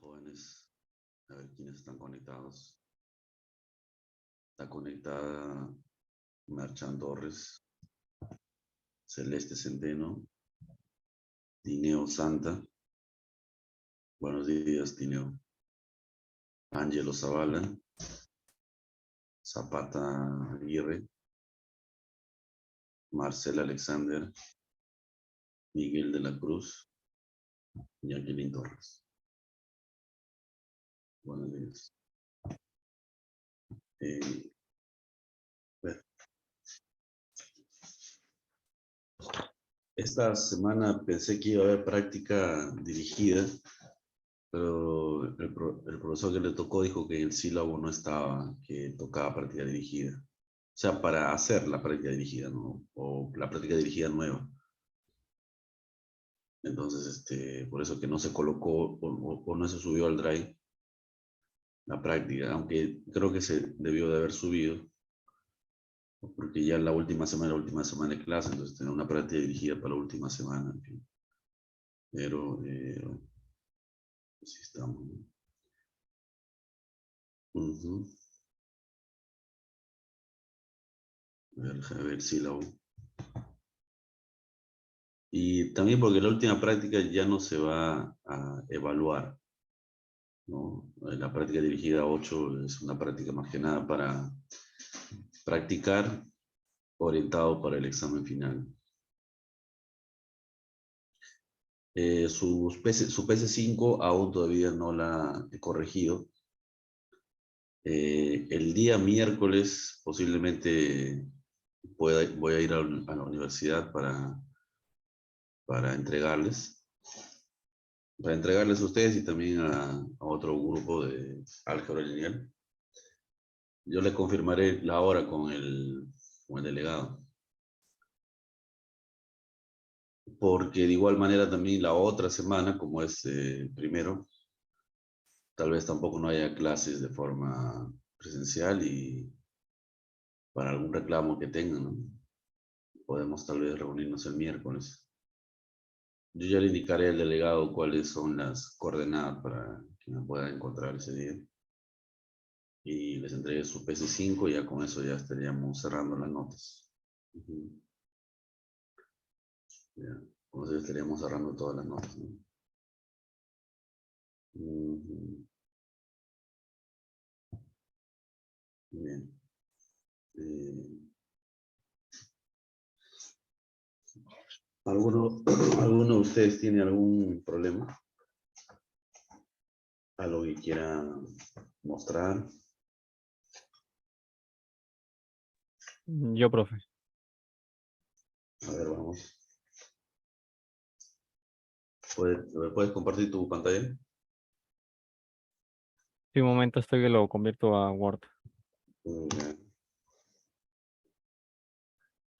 jóvenes, a ver quiénes están conectados. Está conectada Marchan Torres, Celeste Centeno, Tineo Santa. Buenos días, Tineo. Ángelo Zavala, Zapata Aguirre, Marcela Alexander, Miguel de la Cruz y Jacqueline Torres. Buenos días. Bueno, esta semana pensé que iba a haber práctica dirigida, pero el profesor que le tocó dijo que el sílabo no estaba, que tocaba práctica dirigida. O sea, para hacer la práctica dirigida, ¿no? O la práctica dirigida nueva. Entonces, por eso que no se colocó o no se subió al Drive la práctica, aunque creo que se debió de haber subido, porque ya la última semana de clase, entonces tener una práctica dirigida para la última semana, en fin. Pero, así estamos, ¿no? Uh-huh. A ver si la... Y también porque la última práctica ya no se va a evaluar, ¿no? La práctica dirigida 8 es una práctica más que nada para practicar orientado para el examen final. Su PC5 aún todavía no la he corregido. El día miércoles posiblemente voy a ir a la universidad para entregarles. Para entregarles a ustedes y también a otro grupo de álgebra lineal. Yo les confirmaré la hora con el delegado. Porque de igual manera también la otra semana, como es primero, tal vez tampoco no haya clases de forma presencial y para algún reclamo que tengan, ¿no? Podemos tal vez reunirnos el miércoles. Yo ya le indicaré al delegado cuáles son las coordenadas para que me pueda encontrar ese día. Y les entregué su PC5 y ya con eso ya estaríamos cerrando las notas. Uh-huh. Ya, con eso ya estaríamos cerrando todas las notas, ¿no? Uh-huh. Bien. ¿Alguno de ustedes tiene algún problema? ¿Algo que quiera mostrar? Yo, profe. A ver, vamos. ¿Puedes compartir tu pantalla? Sí, un momento estoy que lo convierto a Word. Ya.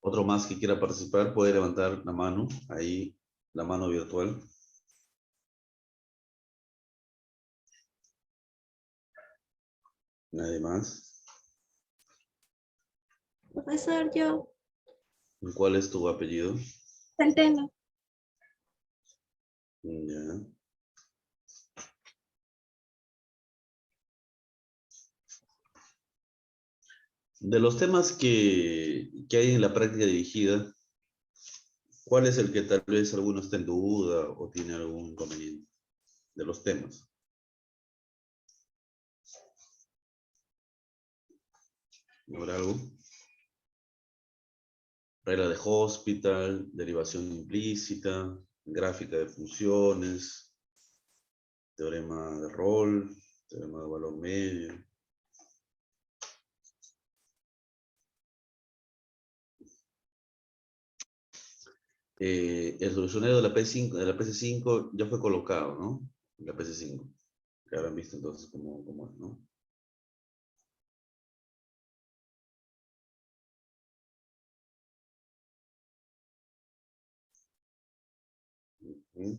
Otro más que quiera participar puede levantar la mano, ahí, la mano virtual. Nadie más. Profesor, yo. ¿Cuál es tu apellido? Centeno. Ya. De los temas que hay en la práctica dirigida, ¿cuál es el que tal vez alguno está en duda o tiene algún inconveniente? De los temas. ¿Habrá algo? Regla de Hospital, derivación implícita, gráfica de funciones, teorema de rol, teorema de valor medio. El solucionario de la P5, de la PC5 ya fue colocado, ¿no? La PC5. Que habrán visto entonces cómo es, ¿no? ¿Mm?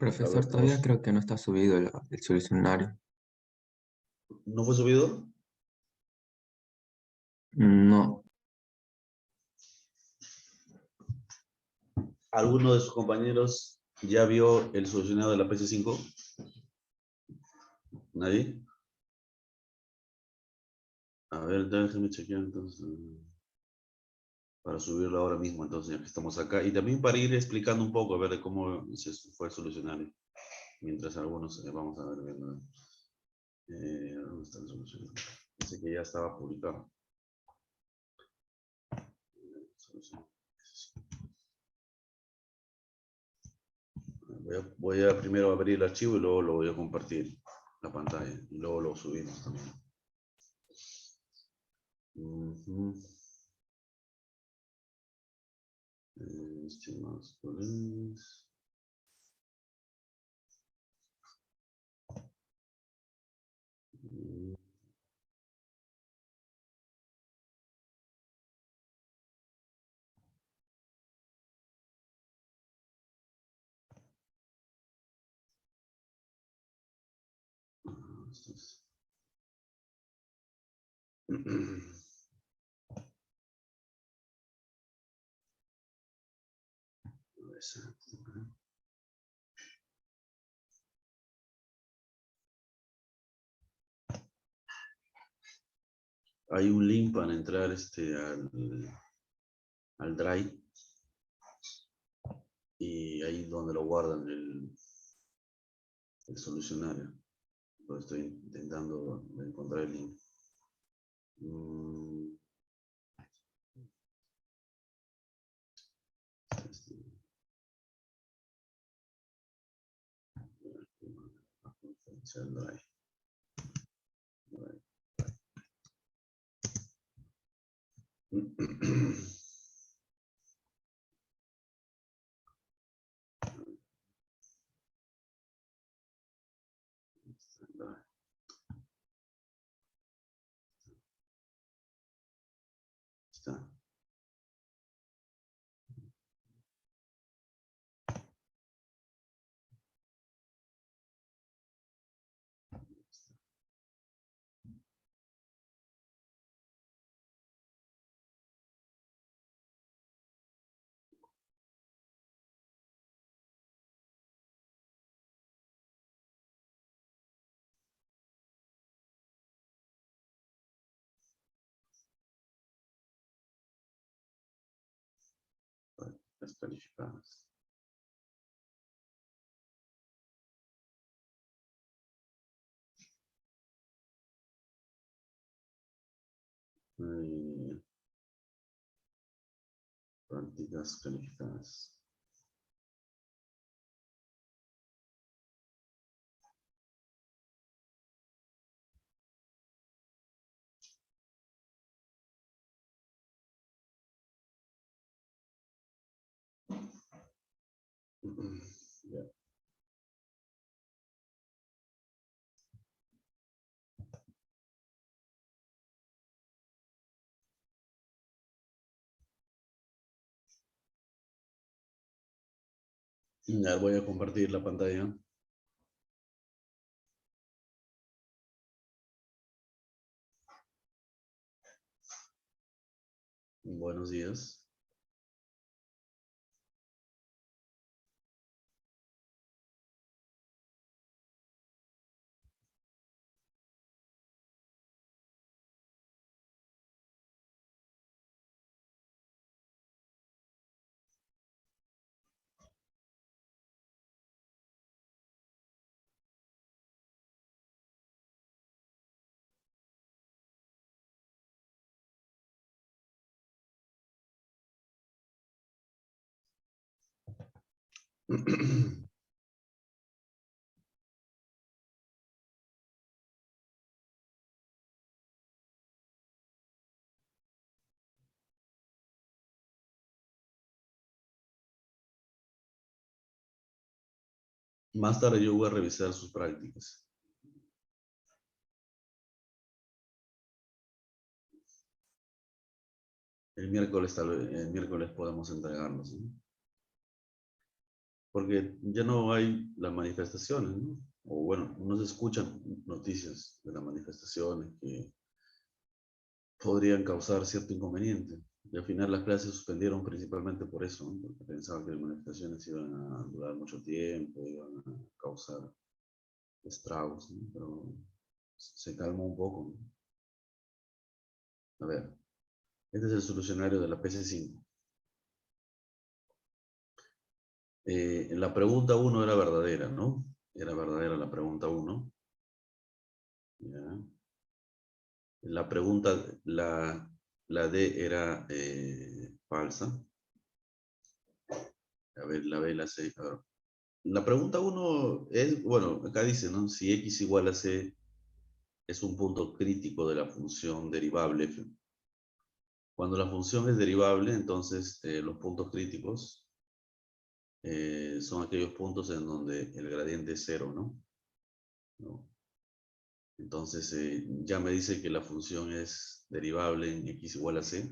Profesor, todavía estamos... creo que no está subido el solucionario. ¿No fue subido? No, ¿Alguno de sus compañeros ya vio el solucionado de la PC5? ¿Nadie? A ver, déjame chequear entonces. Para subirlo ahora mismo, entonces, ya que estamos acá. Y también para ir explicando un poco, a ver, de cómo se fue el solucionario. Mientras algunos vamos a ver, viendo. ¿Dónde está el solucionario? Dice que ya estaba publicado. Voy a primero abrir el archivo y luego lo voy a compartir la pantalla. Y luego lo subimos también. Ujú. Estimados colegas. Hay un link para entrar al Drive y ahí donde lo guardan el solucionario. Lo estoy intentando encontrar el link. El Drive. Está. Las calificadas. Prácticas calificadas. Ya. Ya voy a compartir la pantalla. Buenos días. Más tarde yo voy a revisar sus prácticas. El miércoles podemos entregarlos, ¿no? Porque ya no hay las manifestaciones, ¿no? O bueno, no se escuchan noticias de las manifestaciones que podrían causar cierto inconveniente. Y al final las clases se suspendieron principalmente por eso, ¿no? Porque pensaban que las manifestaciones iban a durar mucho tiempo, iban a causar estragos, ¿no? Pero se calmó un poco, ¿no? A ver, este es el solucionario de la PC5. La pregunta 1 era verdadera, ¿no? Era verdadera la pregunta 1. ¿Ya? La pregunta, la D era falsa. A ver, la B, la C. A ver. La pregunta 1 es, bueno, acá dice, ¿no? Si X igual a C es un punto crítico de la función derivable f. Cuando la función es derivable, entonces los puntos críticos son aquellos puntos en donde el gradiente es 0, ¿no? ¿No? Entonces ya me dice que la función es derivable en X igual a C.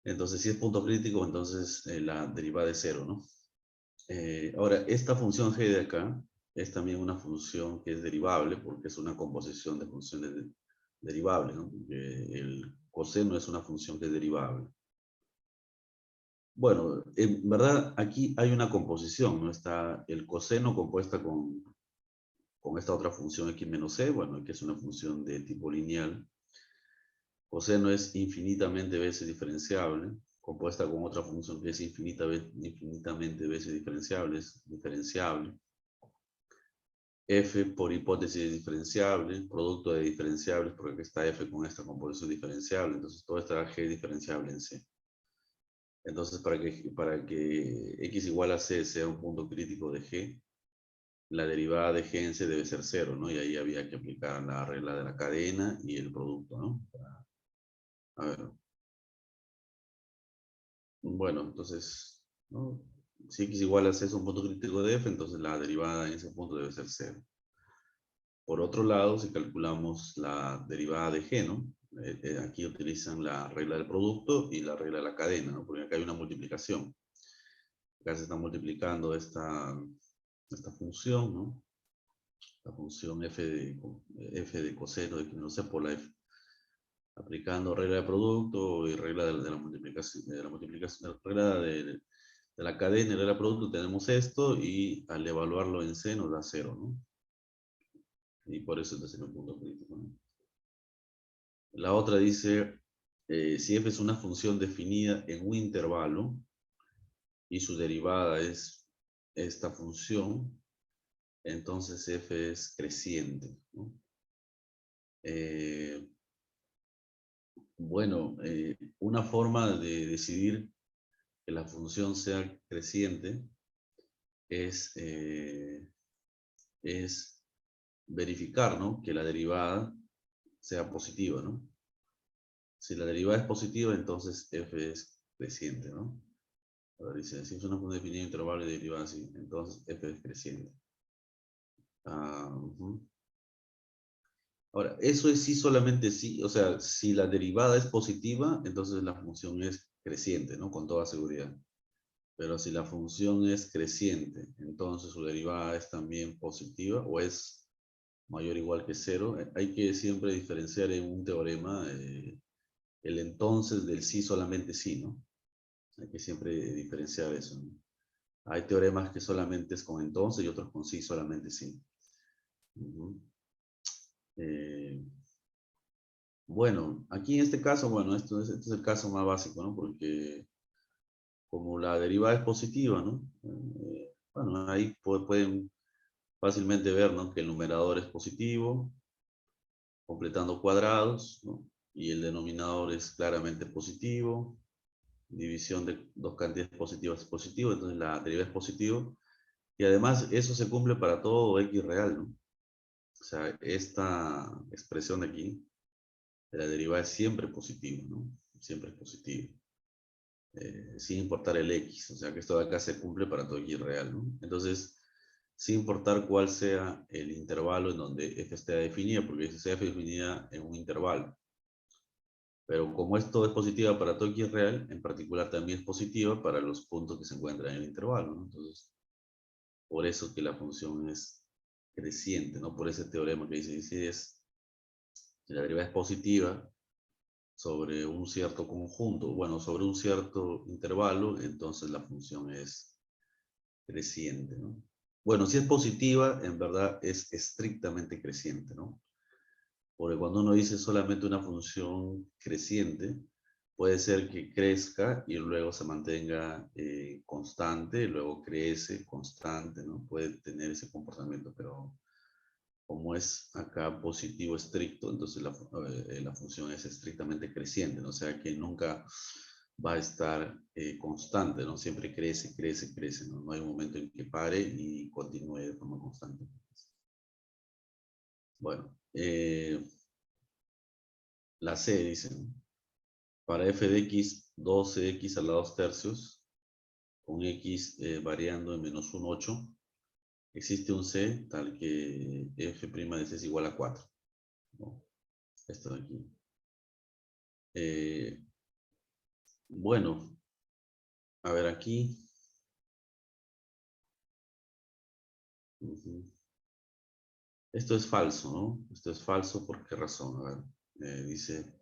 Entonces, si es punto crítico, entonces la derivada es 0, ¿no? Ahora, esta función g de acá es también una función que es derivable porque es una composición de funciones derivables, ¿no? El coseno es una función que es derivable. Bueno, en verdad aquí hay una composición, ¿no? Está el coseno compuesta con esta otra función x menos c, bueno, que es una función de tipo lineal. Coseno es infinitamente veces diferenciable, compuesta con otra función que es infinitamente veces diferenciable, es diferenciable. F por hipótesis es diferenciable, producto de diferenciables, porque aquí está F con esta composición diferenciable, entonces todo está G diferenciable en C. Entonces para que X igual a C sea un punto crítico de G, la derivada de G en C debe ser 0, ¿no? Y ahí había que aplicar la regla de la cadena y el producto, ¿no? A ver. Bueno, entonces, ¿no? Si X igual a C es un punto crítico de F, entonces la derivada en ese punto debe ser 0. Por otro lado, si calculamos la derivada de G, ¿no? Aquí utilizan la regla del producto y la regla de la cadena, ¿no? Porque acá hay una multiplicación. Acá se está multiplicando esta función, ¿no? La función f de coseno de menos c por la f. Aplicando regla de producto y regla de la multiplicación, regla de la cadena y regla de producto tenemos esto y al evaluarlo en c nos da 0, ¿no? Y por eso es el punto crítico, ¿no? La otra dice, si f es una función definida en un intervalo y su derivada es esta función, entonces f es creciente, ¿no? Bueno, una forma de decidir que la función sea creciente es verificar, ¿no? Que la derivada sea positiva, ¿no? Si la derivada es positiva, entonces f es creciente, ¿no? Ahora dice, si es una función definida intervalo de derivada así, entonces f es creciente. Ahora, eso es sí solamente sí, o sea, si la derivada es positiva, entonces la función es creciente, ¿no? Con toda seguridad. Pero si la función es creciente, entonces su derivada es también positiva o es mayor o igual que 0. Hay que siempre diferenciar en un teorema el entonces del sí solamente sí, ¿no? Hay que siempre diferenciar eso, ¿no? Hay teoremas que solamente es con entonces y otros con sí solamente sí. Bueno, aquí en este caso, bueno, este es el caso más básico, ¿no? Porque como la derivada es positiva, ¿no? Bueno, ahí pueden fácilmente ver, ¿no? Que el numerador es positivo, completando cuadrados, ¿no? Y el denominador es claramente positivo, división de dos cantidades positivas es positivo, entonces la derivada es positivo, y además eso se cumple para todo x real, ¿no? O sea, esta expresión de aquí, de la derivada es siempre positiva, ¿no? Siempre es positivo. Sin importar el x, o sea que esto de acá se cumple para todo x real, ¿no? Entonces, sin importar cuál sea el intervalo en donde f esté definida, porque si f definida en un intervalo, Pero como esto es positiva para todo x real, en particular también es positiva para los puntos que se encuentran en el intervalo, ¿no? Entonces, por eso que la función es creciente, ¿no? Por ese teorema que dice si la derivada es positiva sobre un cierto conjunto, bueno, sobre un cierto intervalo, entonces la función es creciente, ¿no? Bueno, si es positiva, en verdad es estrictamente creciente, ¿no? Porque cuando uno dice solamente una función creciente, puede ser que crezca y luego se mantenga constante, luego crece constante, ¿no? Puede tener ese comportamiento, pero como es acá positivo estricto, entonces la función es estrictamente creciente, ¿no? O sea que nunca va a estar constante, ¿no? Siempre crece, crece, crece, ¿no? No hay un momento en que pare y continúe de forma constante. Bueno, la C dice, ¿no? Para f de x, 12x a la 2 tercios, con x variando en menos 1, 8, existe un C tal que f' de C es igual a 4, ¿no? Esto de aquí. Bueno, a ver aquí. Esto es falso, ¿no? Esto es falso, ¿por qué razón? A ver, dice,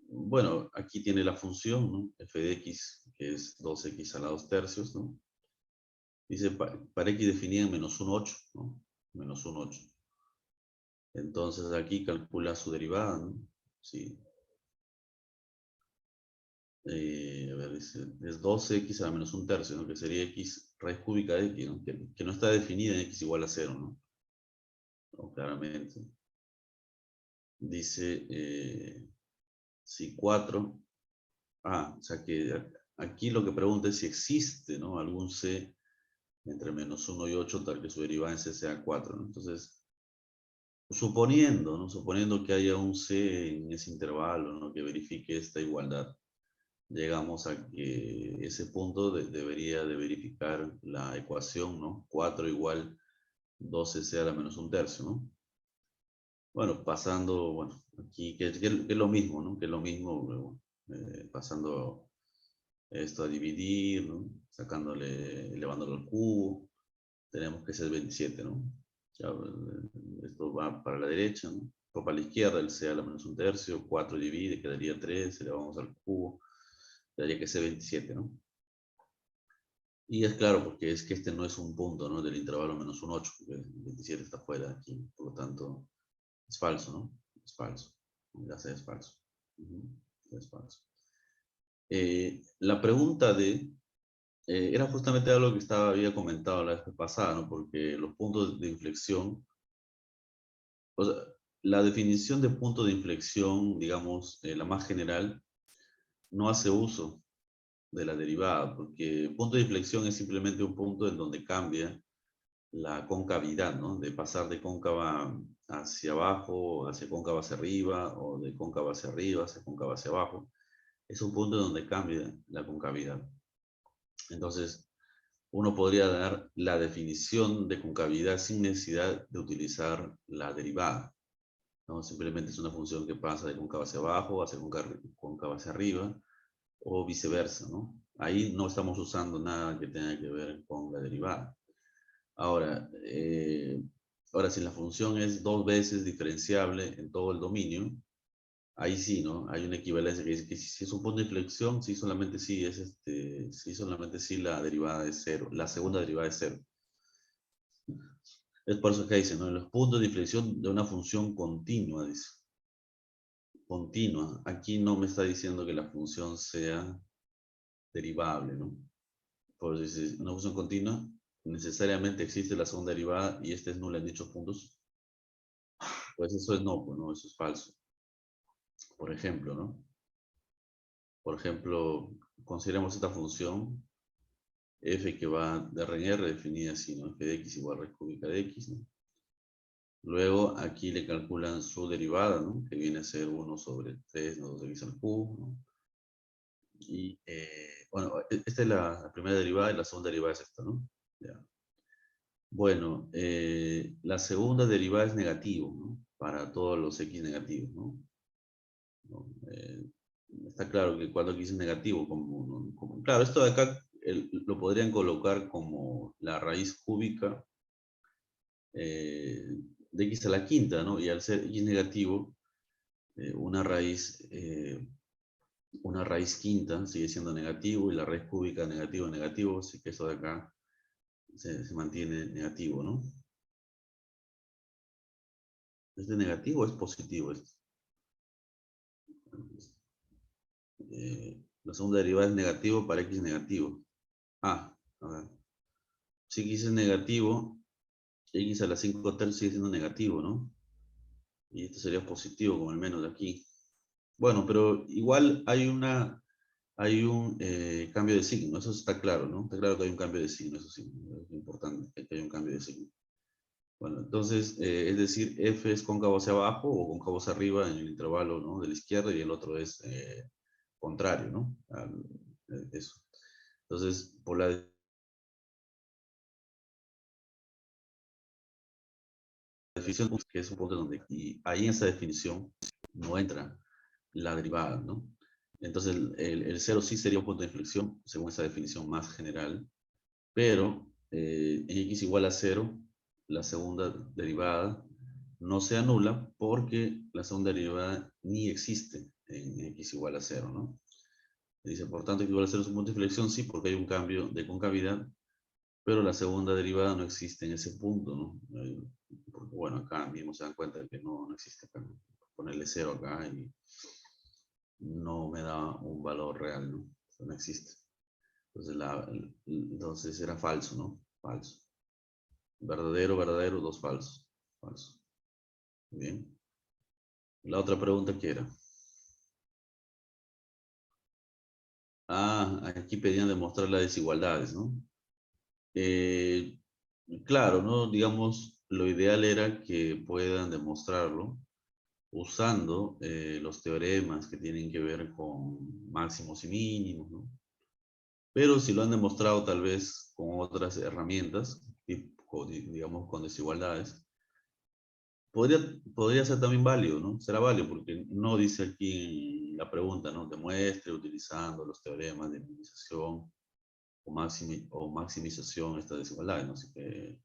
bueno, aquí tiene la función, ¿no? F de x, que es 2x a la 2 tercios, ¿no? Dice, para x definida en menos 1, 8, ¿no? Menos 1, 8. Entonces aquí calcula su derivada, ¿no? Sí. A ver, dice, es 12x a la menos 1 tercio, ¿no? Que sería x raíz cúbica de x, ¿no? Que no está definida en x igual a 0, ¿no? No, claramente. Dice, si 4, o sea que aquí lo que pregunta es si existe, ¿no? Algún c entre menos 1 y 8 tal que su derivada en c sea 4, ¿no? Entonces, suponiendo, ¿no? Suponiendo que haya un c en ese intervalo, ¿no? Que verifique esta igualdad, llegamos a que ese punto debería de verificar la ecuación, ¿no? 4 igual 12c a la menos 1 tercio, ¿no? Bueno, pasando, bueno, aquí que es lo mismo, ¿no? Que es lo mismo, luego, pasando esto a dividir, ¿no? Sacándole, elevándolo al cubo, tenemos que ser 27, ¿no? Ya, esto va para la derecha, ¿no? O para la izquierda, el c a la menos 1 tercio, 4 divide, quedaría 3, elevamos al cubo, tendría que ser 27, ¿no? Y es claro, porque es que este no es un punto, ¿no? Del intervalo menos 1, 8, porque 27 está fuera aquí, por lo tanto, es falso, ¿no? Es falso. Ya sé, es falso. Es falso. La pregunta era justamente algo que había comentado la vez pasada, ¿no? Porque los puntos de inflexión, o sea, la definición de punto de inflexión, digamos, la más general, no hace uso de la derivada, porque punto de inflexión es simplemente un punto en donde cambia la concavidad, ¿no? De pasar de cóncava hacia abajo, hacia cóncava hacia arriba, o de cóncava hacia arriba, hacia cóncava hacia abajo. Es un punto donde cambia la concavidad. Entonces, uno podría dar la definición de concavidad sin necesidad de utilizar la derivada, ¿no? Simplemente es una función que pasa de cóncava hacia abajo, hacia cóncava hacia arriba, o viceversa, ¿no? Ahí no estamos usando nada que tenga que ver con la derivada. Ahora, si la función es 2 veces diferenciable en todo el dominio, ahí sí, ¿no? Hay una equivalencia que dice que si es un punto de inflexión, sí solamente sí es sí solamente sí la derivada es 0, la segunda derivada es 0. Es por eso que dice, ¿no? En los puntos de inflexión de una función continua, dice. Continua. Aquí no me está diciendo que la función sea derivable, ¿no? Por eso dice, una función continua, necesariamente existe la segunda derivada y esta es nula en dichos puntos. Pues eso es no, pues no, eso es falso. Por ejemplo, ¿no? Por ejemplo, consideremos esta función f que va de R en R, definida así, ¿no? F de x igual a raíz cúbica de x, ¿no? Luego aquí le calculan su derivada, ¿no? Que viene a ser 1 sobre 3, ¿no? 2 de x al cubo, ¿no? Y, bueno, esta es la primera derivada y la segunda derivada es esta, ¿no? Ya. Bueno, la segunda derivada es negativo, ¿no? Para todos los x negativos, ¿no? ¿no? Está claro que cuando x es negativo, claro, esto de acá lo podrían colocar como la raíz cúbica de x a la quinta, ¿no? Y al ser x negativo, una raíz quinta sigue siendo negativo y la raíz cúbica negativo, así que esto de acá se mantiene negativo, ¿no? ¿Es de negativo o es positivo esto? La segunda derivada es negativo para x negativo. A ver. Si x es negativo, x a la 5 tercios sigue siendo negativo, ¿no? Y esto sería positivo, como el menos de aquí. Bueno, pero igual hay un cambio de signo, eso está claro, ¿no? Está claro que hay un cambio de signo, eso sí, es importante que hay un cambio de signo. Bueno, entonces, es decir, f es cóncavo hacia abajo o cóncavo hacia arriba en el intervalo, ¿no? De la izquierda y el otro es contrario, ¿no? Eso. Entonces, por la definición, que es un punto donde, y ahí en esa definición no entra la derivada, ¿no? Entonces, el 0 sí sería un punto de inflexión, según esa definición más general, pero en x igual a 0, la segunda derivada no se anula porque la segunda derivada ni existe en x igual a 0, ¿no? Dice, por tanto, x igual a 0 es un punto de inflexión, sí, porque hay un cambio de concavidad, pero la segunda derivada no existe en ese punto, ¿no? Porque, bueno, acá mismo se dan cuenta de que no existe acá, ¿no? Ponerle 0 acá y no me da un valor real, ¿no? Eso no existe. Entonces era falso, ¿no? Falso. Verdadero, verdadero, dos falsos. Falso. Bien. La otra pregunta que era. Aquí pedían demostrar las desigualdades, ¿no? Claro, ¿no? Digamos, lo ideal era que puedan demostrarlo usando los teoremas que tienen que ver con máximos y mínimos, ¿no? Pero si lo han demostrado tal vez con otras herramientas, digamos con desigualdades, podría ser también válido, ¿no? Será válido porque no dice aquí en la pregunta, ¿no? Demuestre utilizando los teoremas de minimización o maximización estas desigualdades, ¿no? Así que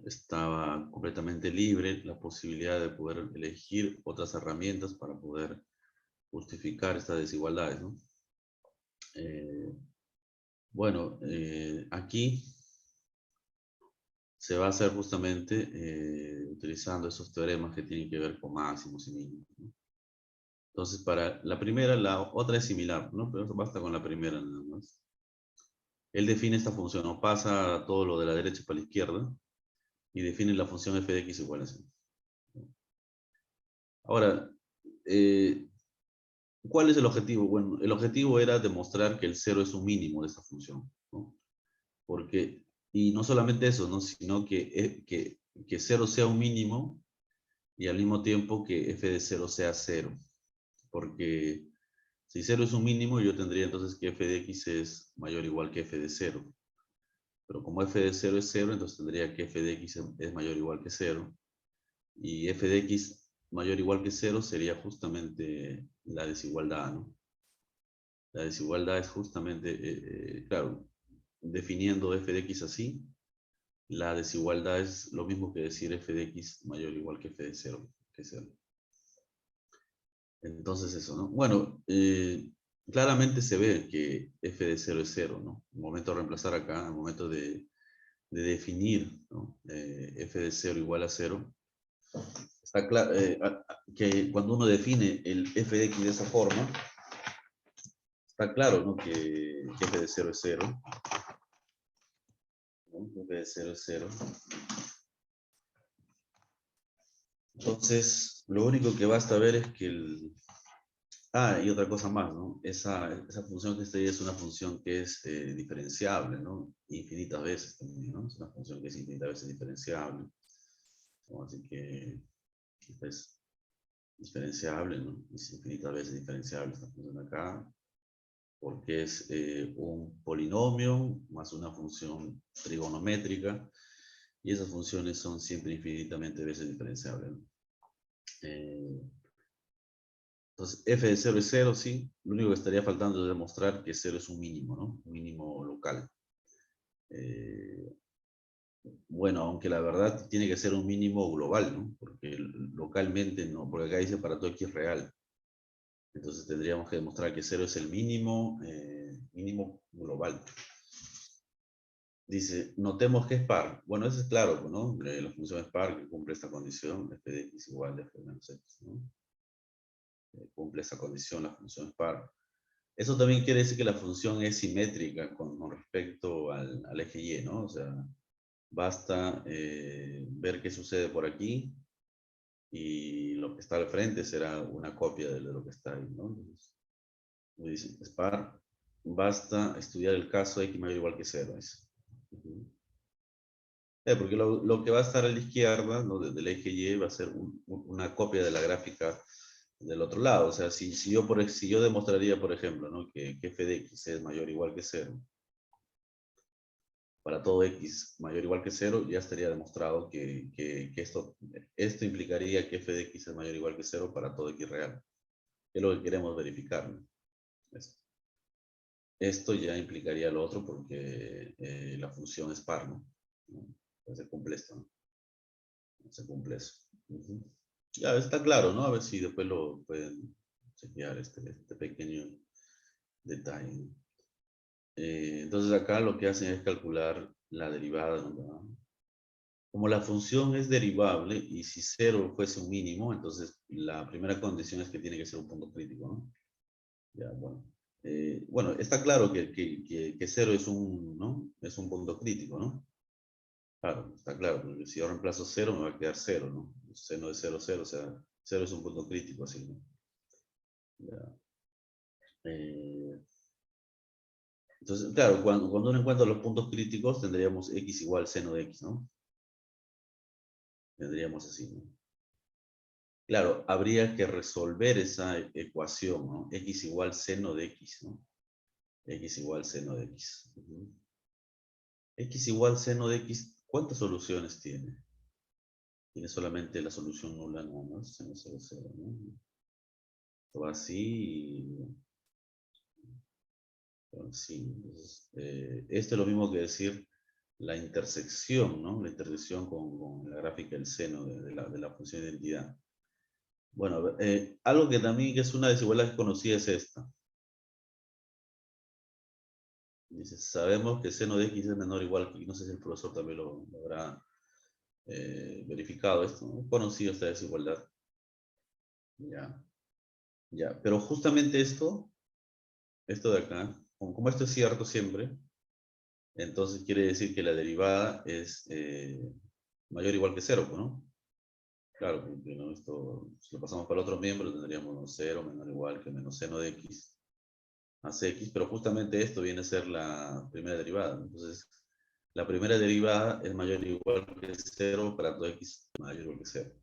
estaba completamente libre la posibilidad de poder elegir otras herramientas para poder justificar estas desigualdades, ¿no? Bueno, aquí se va a hacer justamente utilizando esos teoremas que tienen que ver con máximos y mínimos, ¿no? Entonces, para la primera, la otra es similar, ¿no? Pero basta con la primera nada más. Él define esta función, o pasa todo lo de la derecha para la izquierda, y define la función f de x igual a 0. Ahora, ¿cuál es el objetivo? Bueno, el objetivo era demostrar que el 0 es un mínimo de esta función, ¿no? Porque, y no solamente eso, ¿no? Sino que 0 sea un mínimo y al mismo tiempo que f de 0 sea 0. Porque si 0 es un mínimo, yo tendría entonces que f de x es mayor o igual que f de 0. Pero como f de 0 es 0, entonces tendría que f de x es mayor o igual que 0. Y f de x mayor o igual que 0 sería justamente la desigualdad, ¿no? La desigualdad es justamente, claro, definiendo f de x así, la desigualdad es lo mismo que decir f de x mayor o igual que f de 0, que 0. Entonces eso, ¿no? Bueno, claramente se ve que f de 0 es 0, ¿no? En el momento de reemplazar acá, en el momento de definir, ¿no? F de 0 igual a 0, está claro que cuando uno define el f de x de esa forma, está claro, ¿no? Que f de 0 es 0, ¿no? F de 0 es 0. Entonces, lo único que basta ver es que y otra cosa más, ¿no? Esa función que está ahí es una función que es diferenciable, ¿no? Infinitas veces también, ¿no? Es una función que es infinitas veces diferenciable, ¿no? Así que es diferenciable, ¿no? Es infinitas veces diferenciable esta función acá, porque es un polinomio más una función trigonométrica, y esas funciones son siempre infinitamente veces diferenciables, ¿no? Entonces, f de 0 es 0, sí. Lo único que estaría faltando es demostrar que 0 es un mínimo, ¿no? Un mínimo local. Bueno, aunque la verdad tiene que ser un mínimo global, ¿no? Porque localmente no, porque acá dice para todo x real. Entonces tendríamos que demostrar que 0 es el mínimo, mínimo global. Dice, notemos que es par. Bueno, eso es claro, ¿no? La función es par que cumple esta condición, f de x igual a f menos x, ¿no? Cumple esa condición, la función es par. Eso también quiere decir que la función es simétrica con respecto al eje y, ¿no? O sea, basta ver qué sucede por aquí y lo que está al frente será una copia de lo que está ahí, ¿no? Entonces, dice, es par, basta estudiar el caso x mayor o igual que 0. Porque lo que va a estar a la izquierda, ¿no? Del eje y va a ser una copia de la gráfica del otro lado. O sea, si yo demostraría, por ejemplo, ¿no? que f de x es mayor o igual que 0, para todo x mayor o igual que 0, ya estaría demostrado que esto implicaría que f de x es mayor o igual que 0 para todo x real. Que es lo que queremos verificar, ¿no? Esto ya implicaría lo otro porque la función es par, ¿no? Se cumple esto, ¿no? Se cumple eso. Ya está claro, ¿no? A ver si después lo pueden chequear este pequeño detalle, ¿no? Entonces acá lo que hacen es calcular la derivada, ¿no? Como la función es derivable y si 0 fuese un mínimo, entonces la primera condición es que tiene que ser un punto crítico, ¿no? Ya, bueno. Bueno, está claro que 0 es ¿no? Es un punto crítico, ¿no? Claro, está claro, porque si yo reemplazo 0 me va a quedar 0, ¿no? Seno de 0, 0, o sea, 0 es un punto crítico, así, ¿no? Ya. Entonces, claro, cuando uno encuentra los puntos críticos, tendríamos x igual seno de x, ¿no? Tendríamos así, ¿no? Claro, habría que resolver esa ecuación, ¿no? X igual seno de x, ¿no? X igual seno de x. X igual seno de x, ¿cuántas soluciones tiene? Tiene solamente la solución nula, nada más, seno 0, 0, ¿no? Esto va así y... Sí, entonces, esto es lo mismo que decir la intersección, ¿no? La intersección con la gráfica del seno de la función de identidad. Bueno, algo que también es una desigualdad que conocida es esta. Dice, sabemos que seno de x es menor o igual que, no sé si el profesor también lo habrá verificado esto, ¿no? Conocido esta desigualdad. Ya, ya, pero justamente esto de acá, como esto es cierto siempre, entonces quiere decir que la derivada es mayor o igual que 0, ¿no? Claro, porque ¿no? Esto, si lo pasamos para el otro miembro, tendríamos 0 menor o igual que menos seno de x más x, pero justamente esto viene a ser la primera derivada. Entonces, la primera derivada es mayor o igual que 0 para todo x mayor o igual que 0.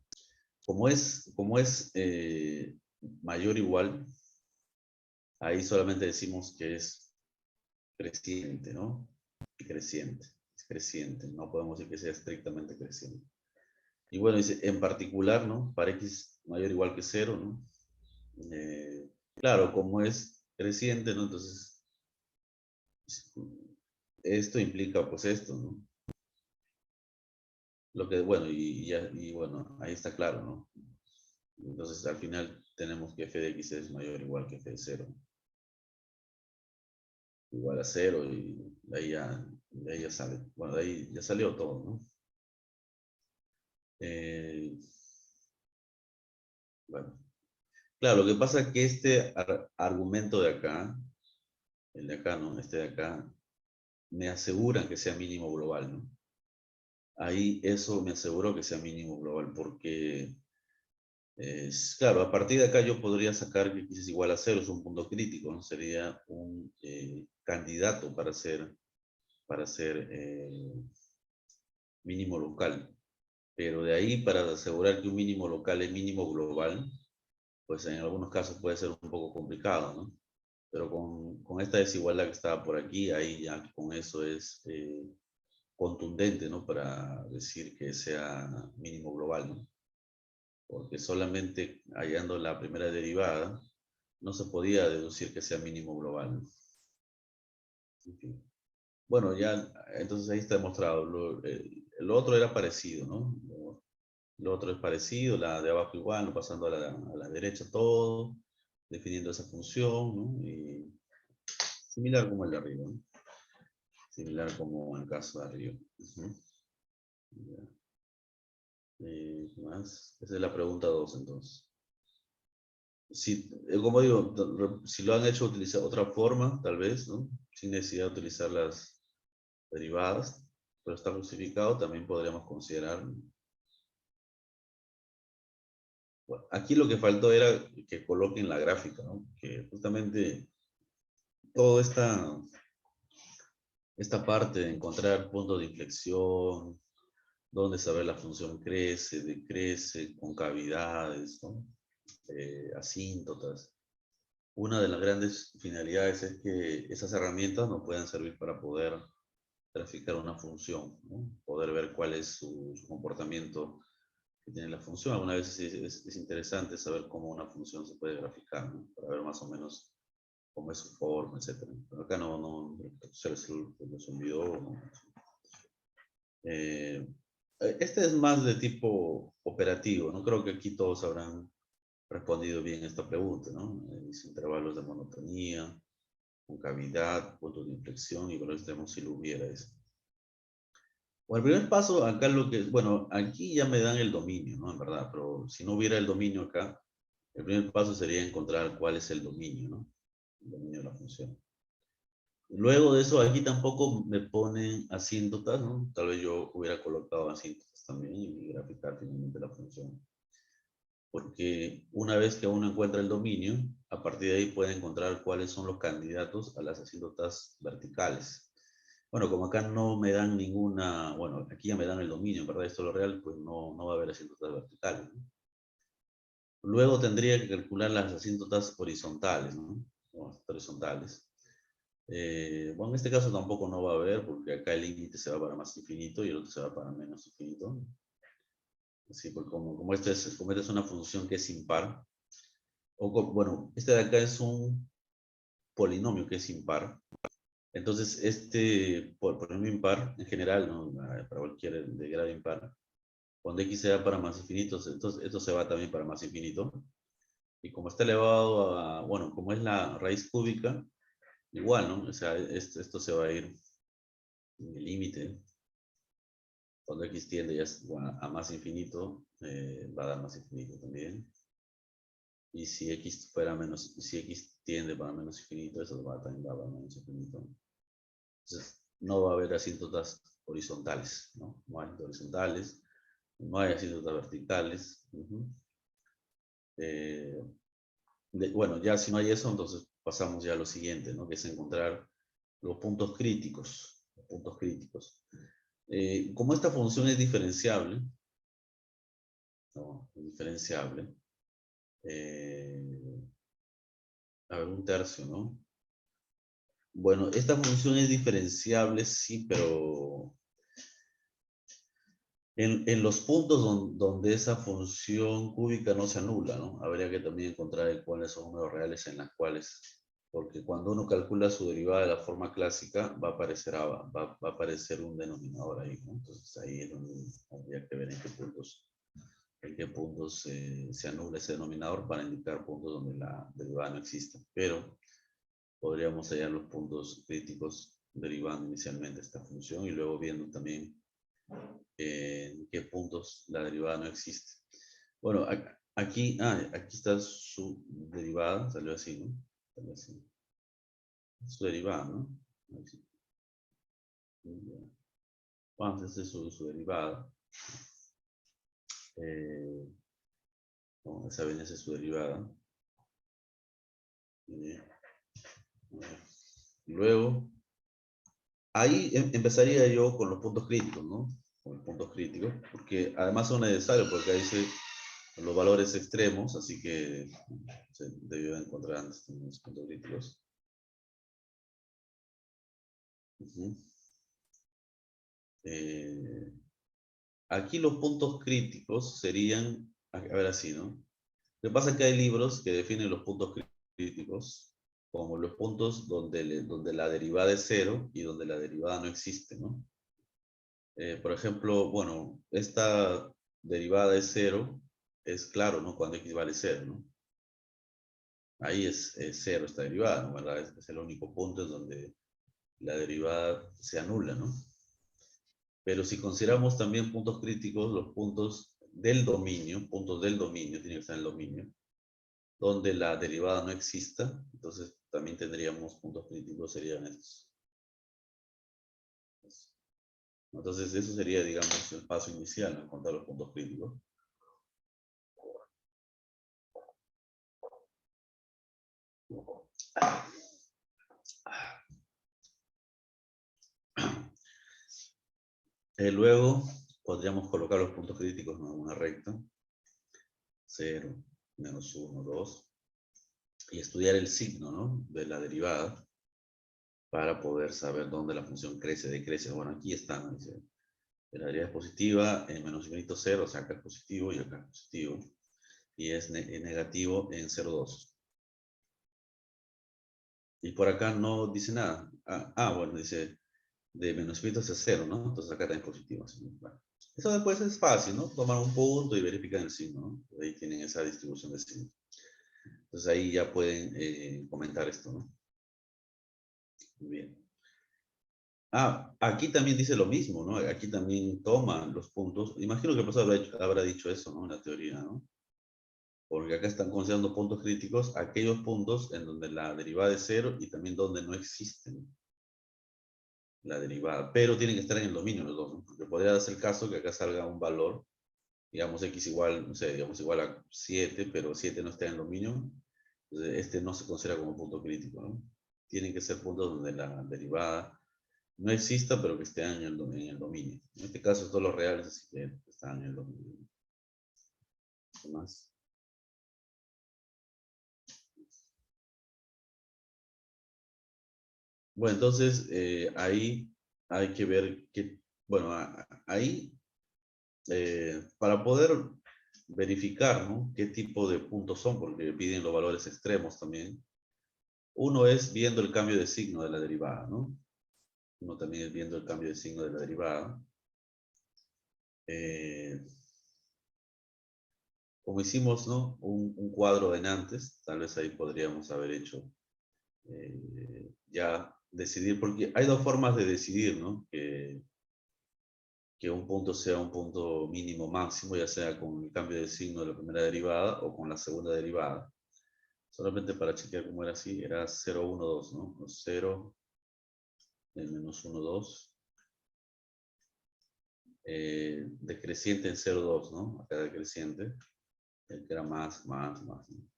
Como es mayor o igual, ahí solamente decimos que es creciente, ¿no? Creciente, es creciente, no podemos decir que sea estrictamente creciente. Y bueno, dice, en particular, ¿no? Para x mayor o igual que 0, ¿no? Claro, como es creciente, ¿no? Entonces, esto implica, pues, esto, ¿no? Lo que, bueno, y bueno, ahí está claro, ¿no? Entonces, al final, tenemos que f de x es mayor o igual que f de 0. Igual a 0, y de ahí ya sale. Bueno, de ahí ya salió todo, ¿no? Bueno. Claro, lo que pasa es que este argumento de acá, el de acá, ¿no? Este de acá, me aseguran que sea mínimo global, ¿no? Ahí eso me aseguró que sea mínimo global, porque, claro, a partir de acá yo podría sacar que x es igual a 0, es un punto crítico, ¿no? Sería un candidato para ser mínimo local. Pero de ahí para asegurar que un mínimo local es mínimo global, pues en algunos casos puede ser un poco complicado, ¿no? Pero con esta desigualdad que estaba por aquí, ahí ya con eso es contundente, ¿no? Para decir que sea mínimo global, ¿no? Porque solamente hallando la primera derivada, no se podía deducir que sea mínimo global, ¿no? En fin. Bueno, ya, entonces ahí está demostrado. El otro era parecido, ¿no? Lo otro es parecido, la de abajo igual, ¿no? Pasando a la derecha todo, definiendo esa función, ¿no? Y similar como el de arriba, ¿no? Similar como en el caso de arriba. Ujú. Ya. ¿Qué más? Esa es la pregunta 2, entonces. Si, como digo, si lo han hecho utilizar otra forma, tal vez, ¿no? Sin necesidad de utilizar las derivadas, pero está justificado, también podríamos considerar. Bueno, aquí lo que faltó era que coloquen la gráfica, ¿no? Que justamente toda esta parte de encontrar puntos de inflexión, donde saber la función crece, decrece, concavidades, ¿no? Asíntotas. Una de las grandes finalidades es que esas herramientas nos puedan servir para poder graficar una función, ¿no? Poder ver cuál es su comportamiento que tiene la función. Algunas veces es interesante saber cómo una función se puede graficar, ¿no? Para ver más o menos cómo es su forma, etc. Pero acá no se les olvidó, ¿no? Este es más de tipo operativo, no creo que aquí todos habrán respondido bien esta pregunta, ¿no? Mis intervalos de monotonía, concavidad, puntos de inflexión y valores extremos si lo hubiera eso. Bueno, el primer paso acá lo que, bueno, aquí ya me dan el dominio, ¿no? En verdad, pero si no hubiera el dominio acá, el primer paso sería encontrar cuál es el dominio, ¿no? El dominio de la función. Luego de eso, aquí tampoco me ponen asíntotas, ¿no? Tal vez yo hubiera colocado asíntotas también y graficar finalmente la función. Porque una vez que uno encuentra el dominio, a partir de ahí puede encontrar cuáles son los candidatos a las asíntotas verticales. Bueno, como acá no me dan ninguna, bueno, aquí ya me dan el dominio, ¿verdad? Esto es lo real, pues no va a haber asíntotas verticales, ¿no? Luego tendría que calcular las asíntotas horizontales, ¿no? Horizontales. Bueno, en este caso tampoco no va a haber, porque acá el límite se va para más infinito y el otro se va para menos infinito. Así, pues como esta es una función que es impar, bueno, este de acá es un polinomio que es impar. Entonces, este polinomio impar, en general, ¿no? Para cualquier de grado impar, cuando x se va para más infinitos, entonces esto se va también para más infinito. Y como está elevado a, bueno, como es la raíz cúbica, igual, ¿no? O sea, esto se va a ir en el límite. Cuando x tiende ya a más infinito, va a dar más infinito también. Y si x fuera menos, si x tiende para menos infinito, eso también va para menos infinito. Entonces, no va a haber asíntotas horizontales, ¿no? No hay horizontales, no hay asíntotas verticales. Bueno, ya si no hay eso, entonces pasamos ya a lo siguiente, ¿no? Que es encontrar los puntos críticos. Los puntos críticos. Como esta función es diferenciable, ¿no? Es diferenciable. A ver, un tercio, ¿no? Bueno, esta función es diferenciable, sí, pero en los puntos donde esa función cúbica no se anula, ¿no? Habría que también encontrar cuáles son los números reales en las cuales, porque cuando uno calcula su derivada de la forma clásica, va a aparecer un denominador ahí, ¿no? Entonces ahí es donde habría que ver en qué puntos se anula ese denominador para indicar puntos donde la derivada no existe. Pero podríamos hallar los puntos críticos derivando inicialmente esta función y luego viendo también en qué puntos la derivada no existe. Bueno, aquí está su derivada, salió así, ¿no? Salió así. Su derivada, ¿no? Vamos a hacer su derivada. Esa viene a ser su derivada. Luego, ahí empezaría yo con los puntos críticos, ¿no? Con los puntos críticos, porque además son necesarios, porque ahí dice los valores extremos, así que se debió encontrar antes los puntos críticos. Aquí los puntos críticos serían, a ver así, ¿no? Lo que pasa es que hay libros que definen los puntos críticos como los puntos donde la derivada es 0 y donde la derivada no existe, ¿no? Por ejemplo, bueno, esta derivada es 0, es claro, ¿no? Cuando x vale 0, ¿no? Ahí es 0 esta derivada, ¿no? ¿Verdad? Es el único punto en donde la derivada se anula, ¿no? Pero si consideramos también puntos críticos, los puntos del dominio, tiene que estar en el dominio, donde la derivada no exista, entonces también tendríamos puntos críticos, serían estos. Entonces eso sería, digamos, el paso inicial, ¿no? Encontrar los puntos críticos. Luego podríamos colocar los puntos críticos en una recta. 0, menos 1, 2. Y estudiar el signo, ¿no? De la derivada para poder saber dónde la función crece, decrece. Bueno, aquí está, ¿no? Dice, la derivada es positiva en menos infinito 0, o sea, acá es positivo y acá es positivo. Y es negativo en 0, 2. Y por acá no dice nada. Bueno, dice de menos infinito hacia 0, ¿no? Entonces acá también positivo. Así, bueno. Eso después es fácil, ¿no? Tomar un punto y verificar el signo, ¿no? Ahí tienen esa distribución de signo. Entonces ahí ya pueden comentar esto, ¿no? Muy bien. Aquí también dice lo mismo, ¿no? Aquí también toman los puntos. Imagino que el profesor habrá dicho eso, ¿no? En la teoría, ¿no? Porque acá están considerando puntos críticos aquellos puntos en donde la derivada es 0 y también donde no existen la derivada. Pero tienen que estar en el dominio los dos, ¿no? Porque podría darse el caso que acá salga un valor, digamos x igual, no sé, digamos igual a 7, pero 7 no está en el dominio. Entonces este no se considera como punto crítico, ¿no? Tienen que ser puntos donde la derivada no exista, pero que esté en el dominio. En este caso, todos los reales, así que están en el dominio. ¿Qué más? Bueno, entonces, ahí hay que ver que, bueno, ahí, para poder verificar, ¿no? Qué tipo de puntos son, porque piden los valores extremos también. Uno es viendo el cambio de signo de la derivada, ¿no? Uno también es viendo el cambio de signo de la derivada. Como hicimos, ¿no? Un cuadro en antes, tal vez ahí podríamos haber hecho ya decidir, porque hay dos formas de decidir, ¿no? Que un punto sea un punto mínimo máximo, ya sea con el cambio de signo de la primera derivada o con la segunda derivada. Solamente para chequear cómo era así, era 0, 1, 2, ¿no? 0, el menos 1, 2. Decreciente en 0, 2, ¿no? Acá decreciente. El que era más, más, más, ¿no?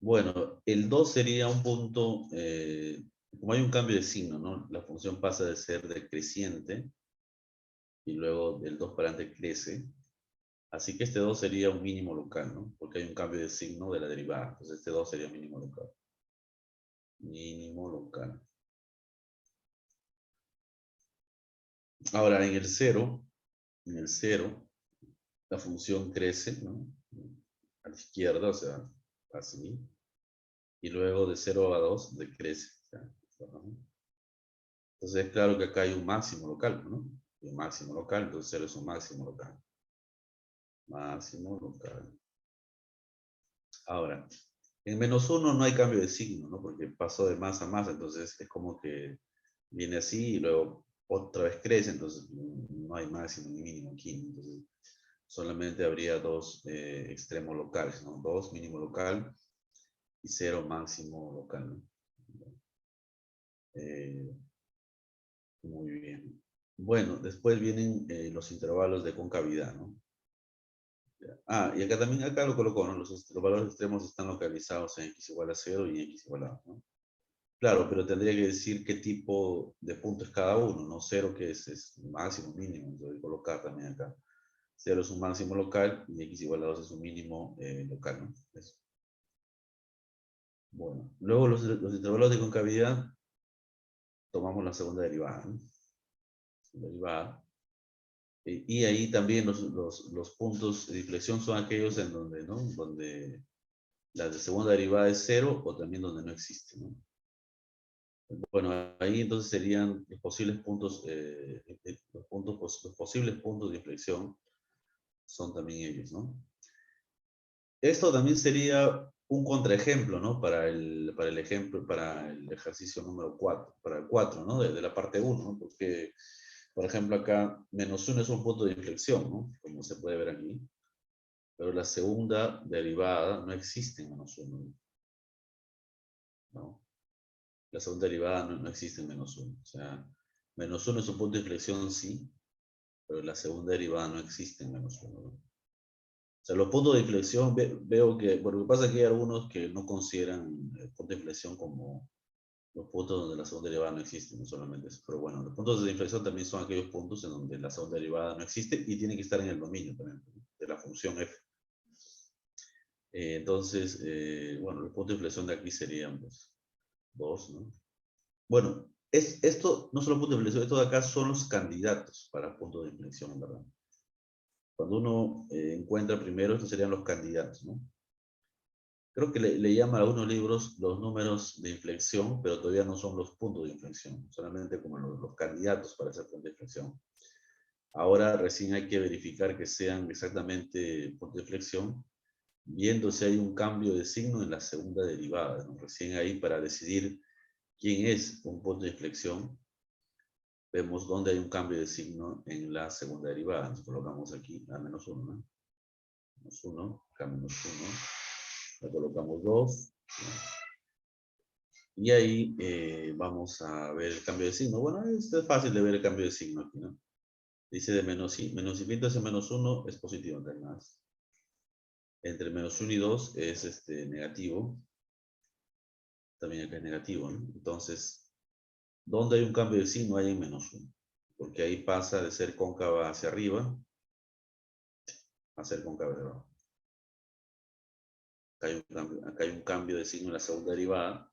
Bueno, el 2 sería un punto, como hay un cambio de signo, ¿no? La función pasa de ser decreciente y luego del 2 para adelante crece. Así que este 2 sería un mínimo local, ¿no? Porque hay un cambio de signo de la derivada. Entonces este 2 sería mínimo local. Mínimo local. Ahora en el 0, la función crece, ¿no? A la izquierda, o sea, así. Y luego de 0 a 2 decrece. Entonces es claro que acá hay un máximo local, ¿no? Un máximo local, entonces 0 es un máximo local. Máximo local. Ahora, en menos 1 no hay cambio de signo, ¿no? Porque pasó de más a más, entonces es como que viene así y luego otra vez crece, entonces no hay máximo ni mínimo aquí. Entonces solamente habría dos extremos locales, ¿no? 2 mínimo local y 0 máximo local, ¿no? Muy bien. Bueno, después vienen los intervalos de concavidad, ¿no? Y acá también, acá lo colocó, ¿no? Los valores extremos están localizados en x igual a 0 y en x igual a 1, ¿no? Claro, pero tendría que decir qué tipo de punto es cada uno, ¿no? 0 que es máximo, mínimo, entonces colocar también acá. 0 es un máximo local y x igual a 2 es un mínimo local, ¿no? Eso. Bueno, luego los intervalos de concavidad, tomamos la segunda derivada, ¿no? Derivada. Y ahí también los puntos de inflexión son aquellos en donde, ¿no? Donde La de segunda derivada es 0 o también donde no existe, ¿no? Bueno, ahí entonces serían los posibles puntos, los posibles puntos de inflexión son también ellos, ¿no? Esto también sería un contraejemplo, ¿no? Para el ejemplo, para el ejercicio número 4, para el 4, ¿no? De la parte 1, ¿no? Porque, por ejemplo, acá menos 1 es un punto de inflexión, ¿no? Como se puede ver aquí. Pero la segunda derivada no existe en menos 1, ¿no? La segunda derivada no existe en menos 1. O sea, menos 1 es un punto de inflexión, sí, pero la segunda derivada no existe en menos 1, ¿no? O sea, los puntos de inflexión veo que, bueno, lo que pasa es que hay algunos que no consideran el punto de inflexión como los puntos donde la segunda derivada no existe, no solamente eso. Pero bueno, los puntos de inflexión también son aquellos puntos en donde la segunda derivada no existe y tiene que estar en el dominio también, ¿no? De la función f. Entonces, bueno, los puntos de inflexión de aquí serían, pues, 2, ¿no? Bueno, esto no solo puntos de inflexión, esto de acá son los candidatos para puntos de inflexión, en verdad. Cuando uno encuentra primero, estos serían los candidatos, ¿no? Creo que le llaman a algunos libros los números de inflexión, pero todavía no son los puntos de inflexión, solamente como los candidatos para ese punto de inflexión. Ahora recién hay que verificar que sean exactamente puntos de inflexión, viendo si hay un cambio de signo en la segunda derivada, ¿no? Recién ahí para decidir quién es un punto de inflexión, vemos dónde hay un cambio de signo en la segunda derivada. Nos colocamos aquí a menos 1, ¿no? Menos 1, acá menos 1. Le colocamos 2. Y ahí vamos a ver el cambio de signo. Bueno, esto es fácil de ver el cambio de signo aquí, ¿no? Dice de menos infinito hacia menos 1 es positivo, entre más. Entre menos 1 y 2 es negativo. También acá es negativo, ¿no? Entonces, ¿dónde hay un cambio de signo? Hay en menos 1. Porque ahí pasa de ser cóncava hacia arriba a ser cóncava hacia abajo. Acá hay un cambio de signo en la segunda derivada.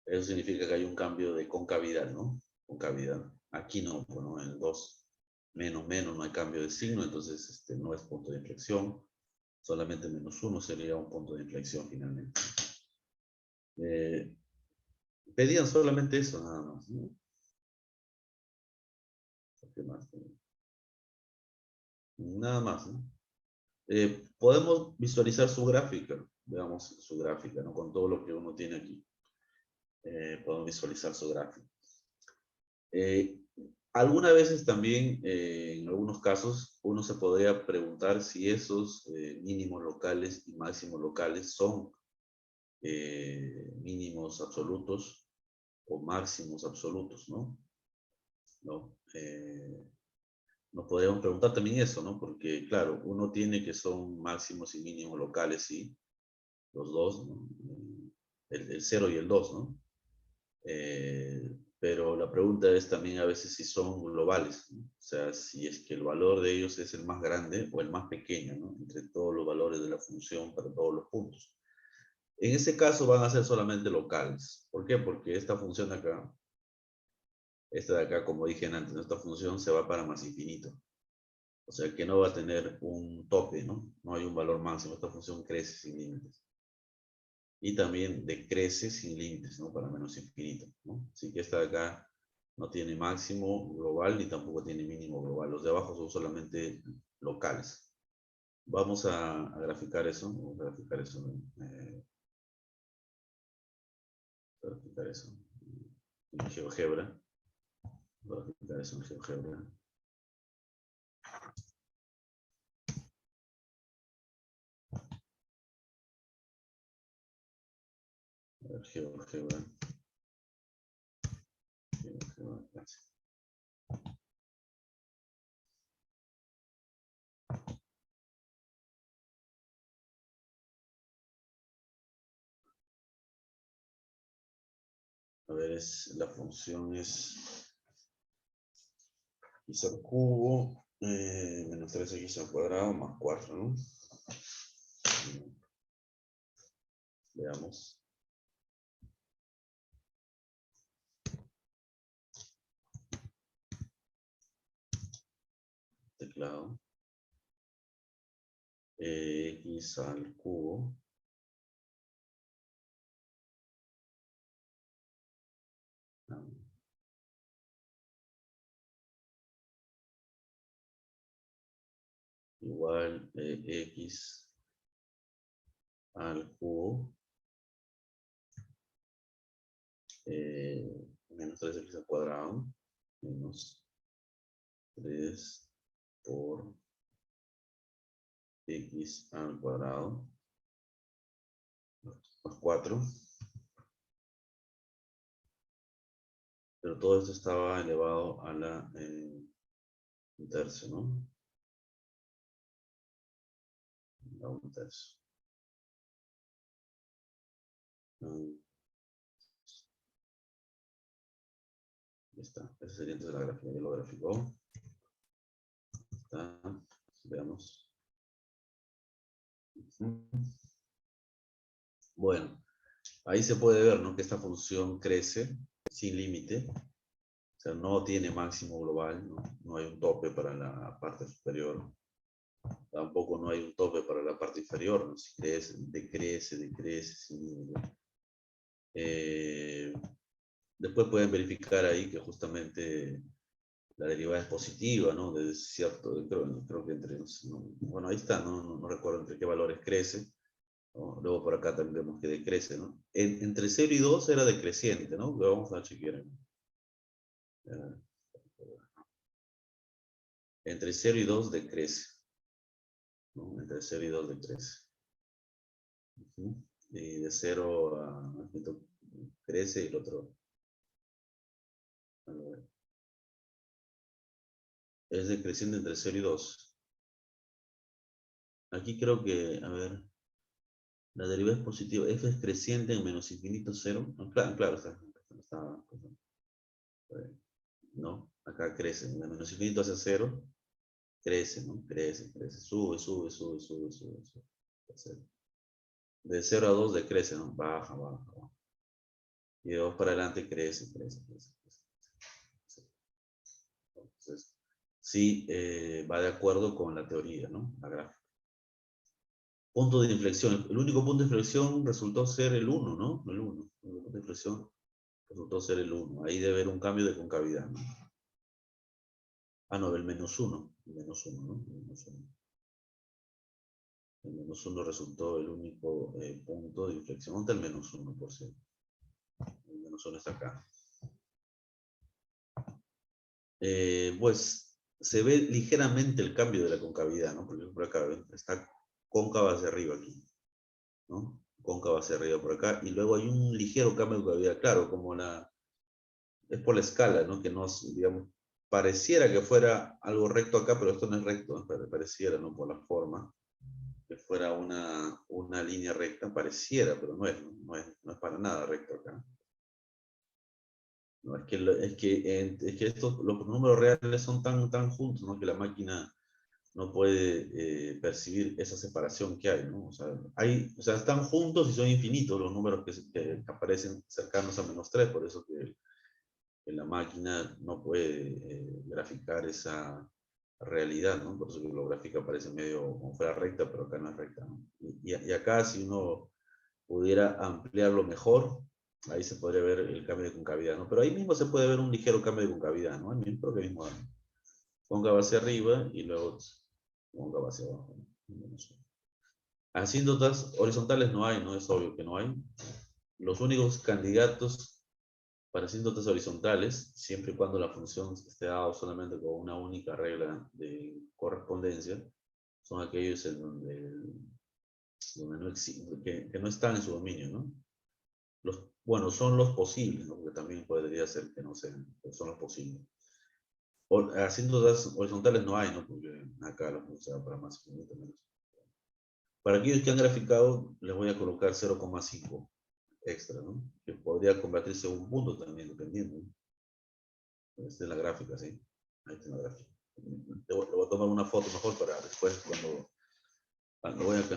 Eso significa que hay un cambio de concavidad, ¿no? Concavidad. Aquí no, bueno, en el 2 menos no hay cambio de signo, entonces no es punto de inflexión. Solamente menos 1 sería un punto de inflexión finalmente. Pedían solamente eso, nada más, ¿no? ¿Qué más? Nada más, ¿no? Podemos visualizar su gráfica, veamos su gráfica, ¿no? Con todo lo que uno tiene aquí. Podemos visualizar su gráfica. Algunas veces también, en algunos casos, uno se podría preguntar si esos mínimos locales y máximos locales son mínimos absolutos o máximos absolutos, ¿no? ¿No? Nos podríamos preguntar también eso, ¿no? Porque, claro, uno tiene que son máximos y mínimos locales, sí, los dos, ¿no? El 0 y el 2, ¿no? Pero la pregunta es también a veces si son globales, ¿no? O sea, si es que el valor de ellos es el más grande o el más pequeño, ¿no? Entre todos los valores de la función para todos los puntos. En ese caso van a ser solamente locales. ¿Por qué? Porque esta función de acá, esta de acá, como dije antes, esta función se va para más infinito. O sea que no va a tener un tope, ¿no? No hay un valor máximo. Esta función crece sin límites. Y también decrece sin límites, ¿no? Para menos infinito, ¿no? Así que esta de acá no tiene máximo global ni tampoco tiene mínimo global. Los de abajo son solamente locales. Vamos a graficar eso. Vamos a graficar eso. Graficar eso en GeoGebra. Voy a graficar eso en GeoGebra. A ver, GeoGebra. Gracias. A ver, la función es x al cubo menos 3x al cuadrado más 4, ¿no? Veamos. Teclado. X al cubo igual x al cubo menos 3x al cuadrado menos 3 por x al cuadrado más 4. Pero todo esto estaba elevado a la un tercio, ¿no? A un tercio. Ya está. Esa sería entonces la gráfica. Ya lo graficó. Está. Veamos. Bueno, ahí se puede ver, ¿no? Que esta función crece sin límite. O sea, no tiene máximo global, ¿no? No hay un tope para la parte superior. Tampoco no hay un tope para la parte inferior, ¿no? Si crece, decrece, sin límite. Después pueden verificar ahí que justamente la derivada es positiva, ¿no? De cierto, creo que entre, no, bueno, ahí está, no recuerdo entre qué valores crece, ¿no? Luego por acá también vemos que decrece, ¿no? Entre 0 y 2 era decreciente, ¿no? Pero vamos a chequear. Entre 0 y 2 decrece, ¿no? Entre 0 y 2 decrece. Y de 0 a crece y el otro es decreciente entre 0 y 2. Aquí creo que, a ver, la derivada es positiva. F es creciente en menos infinito 0. No, claro, no, acá crece. De menos infinito hacia 0, crece, ¿no? Crece. Sube. De 0 a 2 decrece, ¿no? Baja. Y de 2 para adelante crece. Entonces, sí, va de acuerdo con la teoría, ¿no? La gráfica. Punto de inflexión. El único punto de inflexión resultó ser el 1, ¿no? El 1. El punto de inflexión resultó ser el 1. Ahí debe haber un cambio de concavidad, ¿no? Ah, no, el menos 1. El menos 1, ¿no? El menos 1 resultó el único punto de inflexión. ¿Dónde está el menos 1, por cierto? El menos 1 está acá. Pues se ve ligeramente el cambio de la concavidad, ¿no? Porque por acá está cóncava hacia arriba aquí, ¿no? Cóncava hacia arriba por acá. Y luego hay un ligero cambio de concavidad. Claro, como es por la escala, ¿no? Que no, digamos, pareciera que fuera algo recto acá, pero esto no es recto, ¿no? Pareciera, ¿no? Por la forma, que fuera una línea recta, pareciera, pero no es para nada recto acá. No, es que los números reales son tan juntos, ¿no? Que la máquina no puede percibir esa separación que hay, ¿no? O sea, están juntos y son infinitos los números que aparecen cercanos a menos 3, por eso que la máquina no puede graficar esa realidad, ¿no? Por eso que la gráfica parece medio como fuera recta, pero acá no es recta, ¿no? Y acá, si uno pudiera ampliarlo mejor, ahí se podría ver el cambio de concavidad, ¿no? Pero ahí mismo se puede ver un ligero cambio de concavidad, ¿no? Creo que mismo cóncava hacia arriba y luego cóncava hacia abajo, ¿no? Asíntotas horizontales no hay, ¿no? Es obvio que no hay. Los únicos candidatos para asíntotas horizontales, siempre y cuando la función esté dada solamente con una única regla de correspondencia, son aquellos en donde no existe, que no están en su dominio, ¿no? Bueno, son los posibles, ¿no? Porque también podría ser que no sean, pero son los posibles. Asíntotas horizontales no hay, ¿no? Porque acá la función se da para más y menos. Para aquellos que han graficado, les voy a colocar 0,5 extra, ¿no? Que podría convertirse en un punto también, dependiendo, ¿no? Esta es la gráfica, ¿sí? Ahí está la gráfica. Le voy a tomar una foto mejor para después, cuando voy a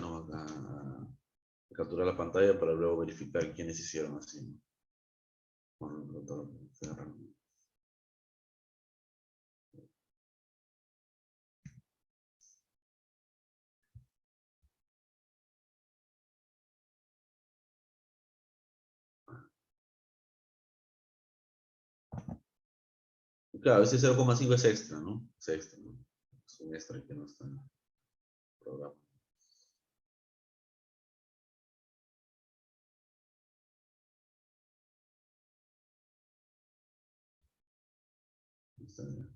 capturar la pantalla para luego verificar quiénes hicieron así, ¿no? Bueno, Claro, ese 0,5 es extra, ¿no? Es extra, ¿no? Es un extra que no está en el programa. Está bien.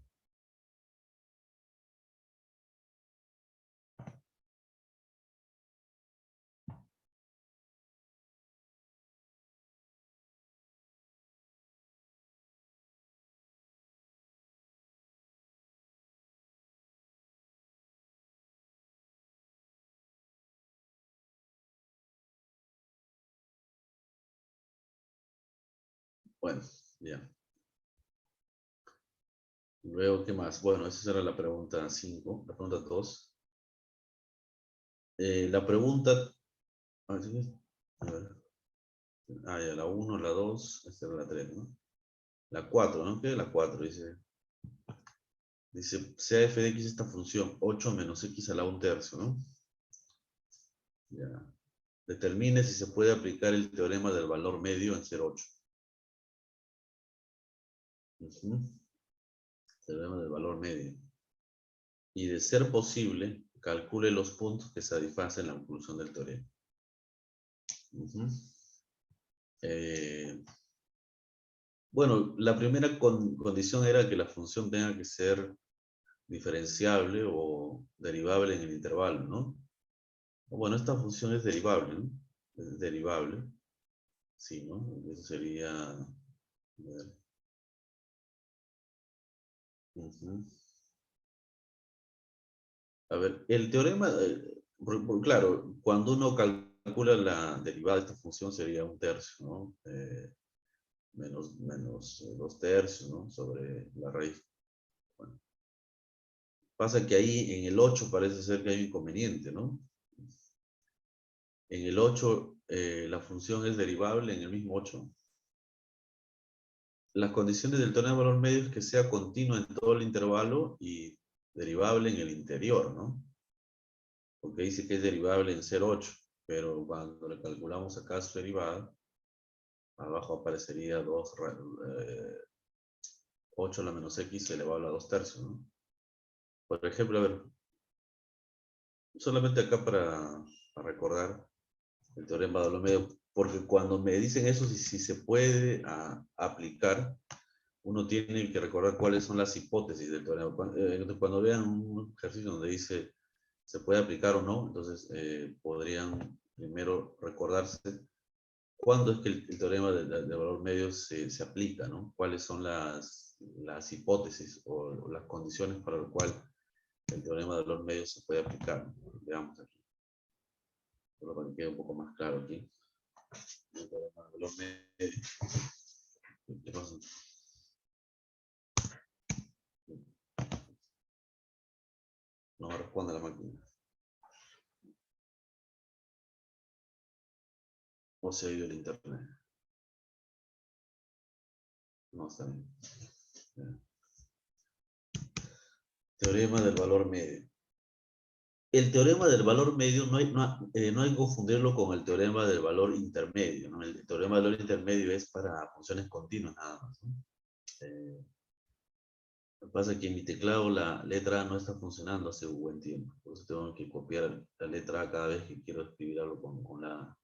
Bueno, ya. Luego, ¿qué más? Bueno, esa era la pregunta 5, la pregunta 2. La pregunta... A ver. Ah, ya, la 1, la 2, esta era la 3, ¿no? La 4, ¿no? ¿Qué es la 4? Dice, sea f de x esta función, 8 menos x a la 1/3, ¿no? Ya. Determine si se puede aplicar el teorema del valor medio en 0,8. Teorema del valor medio. Y de ser posible, calcule los puntos que satisfacen la conclusión del teorema. Bueno, la primera condición era que la función tenga que ser diferenciable o derivable en el intervalo, ¿no? Bueno, esta función es derivable, ¿no? Es derivable. Sí, ¿no? Eso sería... A ver. A ver, el teorema, claro, cuando uno calcula la derivada de esta función sería 1/3, ¿no? Menos 2/3, ¿no? Sobre la raíz. Bueno, pasa que ahí en el 8 parece ser que hay un inconveniente, ¿no? En el 8 la función es derivable en el mismo 8. Las condiciones del teorema de valor medio es que sea continua en todo el intervalo y derivable en el interior, ¿no? Porque dice que es derivable en 0,8, pero cuando le calculamos acá su derivada, abajo aparecería 8 a la menos x elevado a la 2/3, ¿no? Por ejemplo, a ver, solamente acá para recordar el teorema de valor medio, porque cuando me dicen eso, si se puede aplicar, uno tiene que recordar cuáles son las hipótesis del teorema. Cuando vean un ejercicio donde dice se puede aplicar o no, entonces podrían primero recordarse cuándo es que el teorema de valor medio se aplica, ¿no? Cuáles son las hipótesis o las condiciones para las cuales el teorema de valor medio se puede aplicar. Veamos aquí. Solo para que quede un poco más claro aquí. El teorema de valor medio. ¿Qué pasa? No me responde la máquina. O se ha ido el internet. No, está bien. Ya. Teorema del valor medio. El teorema del valor medio no hay que confundirlo con el teorema del valor intermedio, ¿no? El teorema del valor intermedio es para funciones continuas nada más, ¿no? Lo que pasa es que en mi teclado la letra A no está funcionando hace un buen tiempo. Por eso tengo que copiar la letra A cada vez que quiero escribir algo con la A.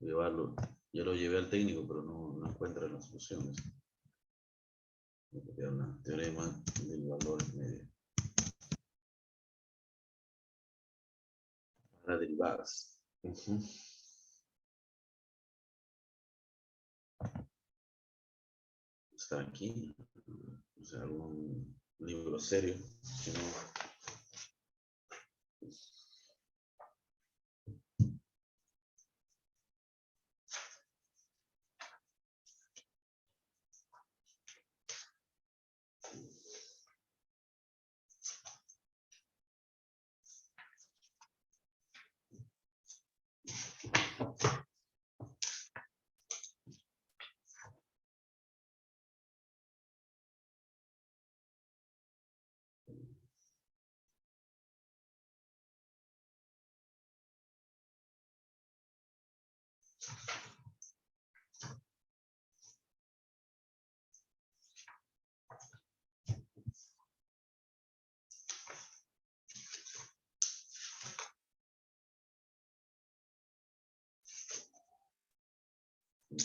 Llevarlo. Yo lo llevé al técnico, pero no encuentra las soluciones. Voy a copiar el teorema del valor medio. Para derivadas. Está aquí. O sea, algún libro serio. Si no,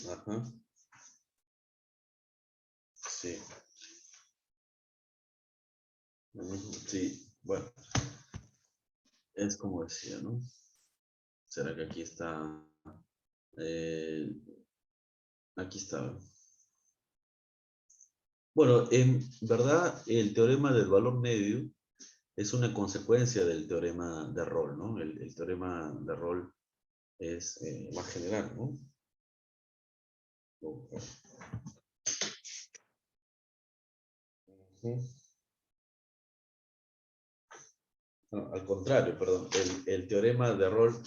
Ajá. Sí. Sí, bueno, es como decía, ¿no? ¿Será que aquí está? Eh, aquí está. Bueno, en verdad, el teorema del valor medio es una consecuencia del teorema de Rolle, ¿no? El teorema de Rolle es más general, ¿no? Ujú. No, al contrario, perdón. El teorema de Rolle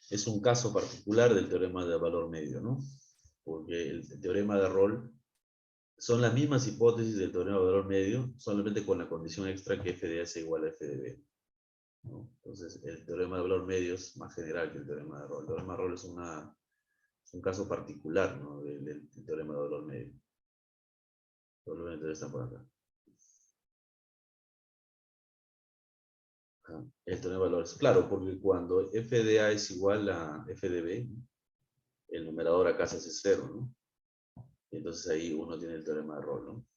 es un caso particular del teorema de valor medio, ¿no? Porque el teorema de Rolle son las mismas hipótesis del teorema de valor medio, solamente con la condición extra que f de A es igual a f de B, ¿no? Entonces, el teorema de valor medio es más general que el teorema de Rolle. El teorema de Rolle es un caso particular, ¿no? Del teorema de valor medio. Probablemente está por acá. Ajá. El teorema de valores. Claro, porque cuando f de A es igual a f de B, el numerador acá se hace cero, ¿no? Y entonces ahí uno tiene el teorema de Rolle, ¿no?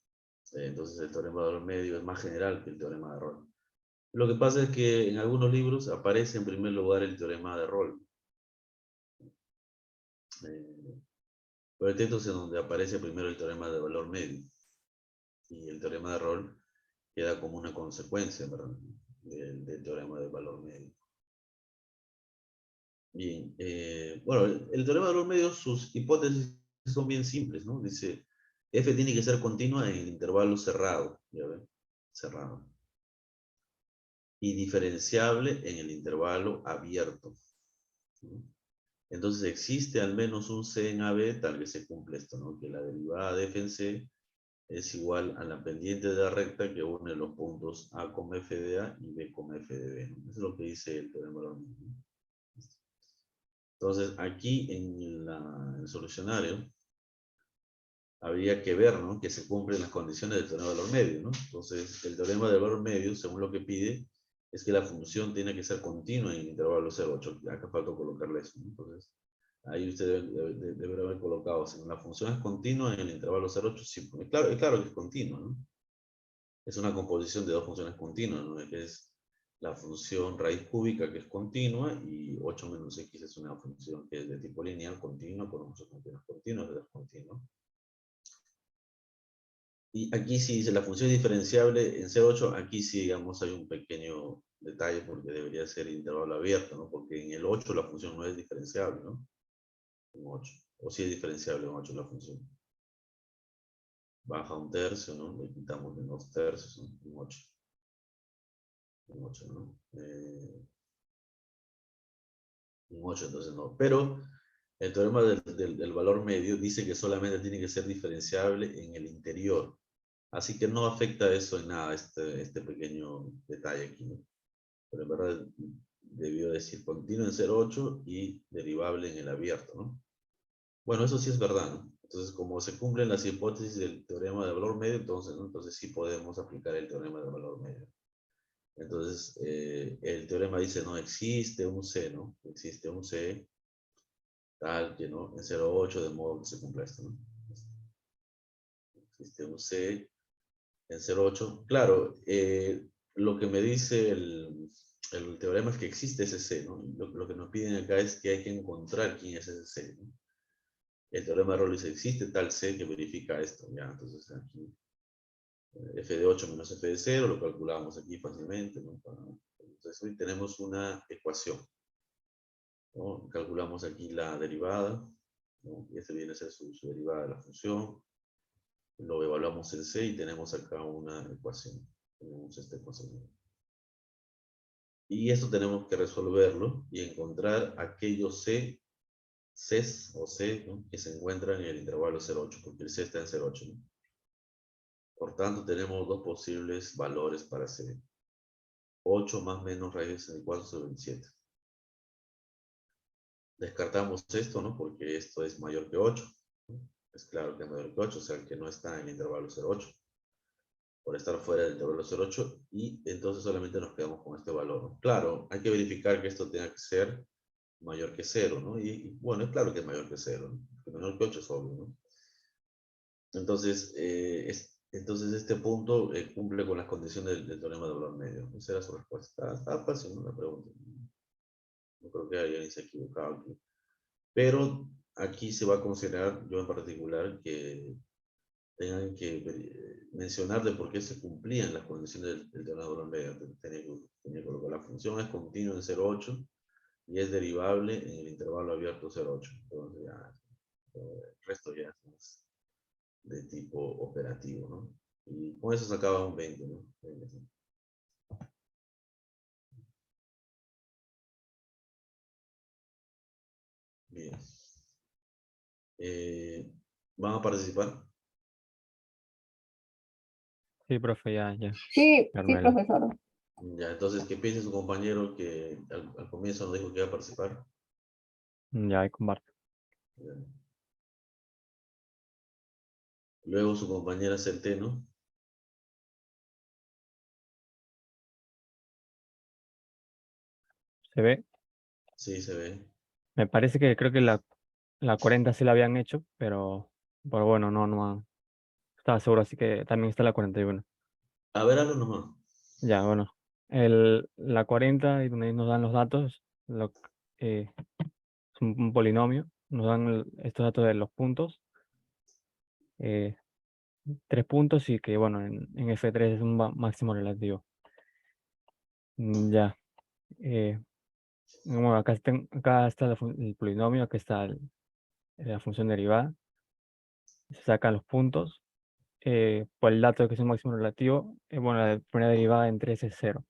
Entonces el teorema de valor medio es más general que el teorema de Rolle. Lo que pasa es que en algunos libros aparece en primer lugar el teorema de Rolle. Pero hay textos en donde aparece primero el teorema de valor medio. Y el teorema de Rolle queda como una consecuencia, ¿verdad? Del teorema de valor medio. Bien, bueno, el teorema de valor medio, sus hipótesis son bien simples, ¿no? Dice, f tiene que ser continua en el intervalo cerrado, ¿ya ven? Cerrado. Y diferenciable en el intervalo abierto, ¿no? Entonces existe al menos un C en AB tal que se cumple esto, ¿no? Que la derivada de f en C es igual a la pendiente de la recta que une los puntos A, f de A y B, f de B, ¿no? Eso es lo que dice el teorema de valor medio, ¿no? Entonces, aquí en el solucionario habría que ver, ¿no? Que se cumplen las condiciones del teorema de valor medio, ¿no? Entonces, el teorema de valor medio, según lo que pide, es que la función tiene que ser continua en el intervalo 0,8. Acá falta colocarle eso, ¿no? Entonces, ahí usted debe haber colocado, si la función es continua en el intervalo 0,8, sí, claro, es claro que es continua, ¿no? Es una composición de dos funciones continuas, ¿no? Que es la función raíz cúbica, que es continua, y 8 menos x es una función que es de tipo lineal continua, con muchos continuos continuos, de continua. Y aquí sí dice la función es diferenciable en 0,8, aquí sí, digamos, hay un pequeño detalle porque debería ser intervalo abierto, ¿no? Porque en el 8 la función no es diferenciable, ¿no? En 8. O sí es diferenciable en 8 la función. Baja un tercio, ¿no? Le quitamos de 2 tercios, ¿no? En 8. En 8, ¿no? En 8, entonces no. Pero el teorema del valor medio dice que solamente tiene que ser diferenciable en el interior. Así que no afecta eso en nada, este pequeño detalle aquí, ¿no? Pero en verdad debió decir continuo en 0,8 y derivable en el abierto, ¿no? Bueno, eso sí es verdad, ¿no? Entonces, como se cumplen las hipótesis del teorema de valor medio, entonces, ¿no? Entonces sí podemos aplicar el teorema de valor medio. Entonces, el teorema dice, no existe un C, ¿no? Existe un C tal que, ¿no? En 0,8, de modo que se cumpla esto, ¿no? Existe un C en 0,8. Claro, lo que me dice el teorema es que existe ese C, ¿no? Lo que nos piden acá es que hay que encontrar quién es ese C, ¿no? El teorema de Rolle dice, existe tal C que verifica esto, ¿ya? Entonces aquí, f de 8 menos f de 0, lo calculamos aquí fácilmente, ¿no? Entonces hoy tenemos una ecuación, ¿no? Calculamos aquí la derivada, ¿no? Y este viene a ser su derivada de la función. Lo evaluamos en C y tenemos acá una ecuación. Tenemos esta ecuación. Y esto tenemos que resolverlo y encontrar aquellos Cs o C, ¿no? Que se encuentran en el intervalo 0,8, porque el C está en 0,8, ¿no? Por tanto, tenemos dos posibles valores para C. 8 más menos raíz de 4 sobre 27. Descartamos esto, ¿no? Porque esto es mayor que 8, ¿no? Es claro que es mayor que 8, o sea que no está en el intervalo 0,8. Por estar fuera del intervalo 0,8, y entonces solamente nos quedamos con este valor, ¿no? Claro, hay que verificar que esto tenga que ser mayor que 0, ¿no? Y bueno, es claro que es mayor que 0, ¿no? que menor que 8 es obvio, ¿no? Entonces, entonces este punto cumple con las condiciones del teorema de valor medio. Esa era su respuesta. Está fácil, ¿no? La pregunta. No creo que alguien se ha equivocado aquí. Pero aquí se va a considerar, yo en particular, que tengan que mencionar de por qué se cumplían las condiciones del teorema de valor medio. Tenía que colocar la función es continua en 0,8 y es derivable en el intervalo abierto 0,8. Entonces ya, el resto ya es de tipo operativo, ¿no? Y con eso sacaba un 20, ¿no? Bien. ¿Van a participar? Sí, profe, ya. Sí, Carmela. profesor. Ya, entonces que piense su compañero que al comienzo nos dijo que iba a participar. Ya, ahí comparto. Ya. Luego su compañera Centeno. ¿Se ve? Sí, se ve. Me parece que creo que la 40 sí la habían hecho, pero bueno, no estaba seguro, así que también está la 41. A ver, hazlo nomás. Ya, bueno. La 40 y donde nos dan los datos, es un polinomio, nos dan estos datos de los puntos, 3 puntos y que, bueno, en F3 es un máximo relativo. Ya. Bueno, acá está el polinomio, acá está la función derivada. Se sacan los puntos. Por el dato de que es un máximo relativo, bueno, la primera derivada en 3 es 0.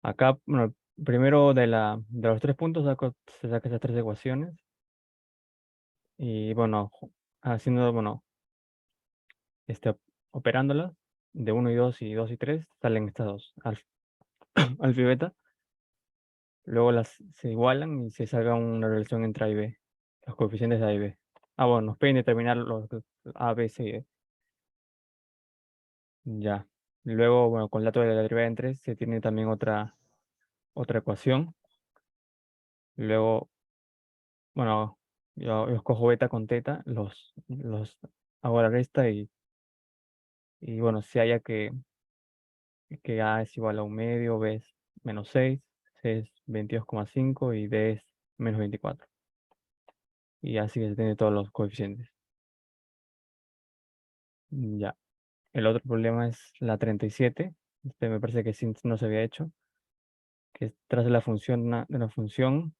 Acá, bueno, primero de los 3 puntos se saca esas 3 ecuaciones. Y bueno, haciendo, bueno, operándolas de 1 y 2 y 2 y 3, salen estas dos, alfa y beta. Luego se igualan y se saca una relación entre A y B, los coeficientes de A y B. Bueno, nos pueden determinar los A, B, C y D. Ya. Luego, bueno, con el dato de la derivada en 3 se tiene también otra ecuación. Luego, bueno, yo escojo beta con teta, los hago la resta y bueno, si haya que A es igual a un medio, B es menos 6, C es 22,5 y D es menos 24. Y así que se tiene todos los coeficientes. Ya. El otro problema es la 37. Este me parece que sí no se había hecho. Que tras de la función, de la función,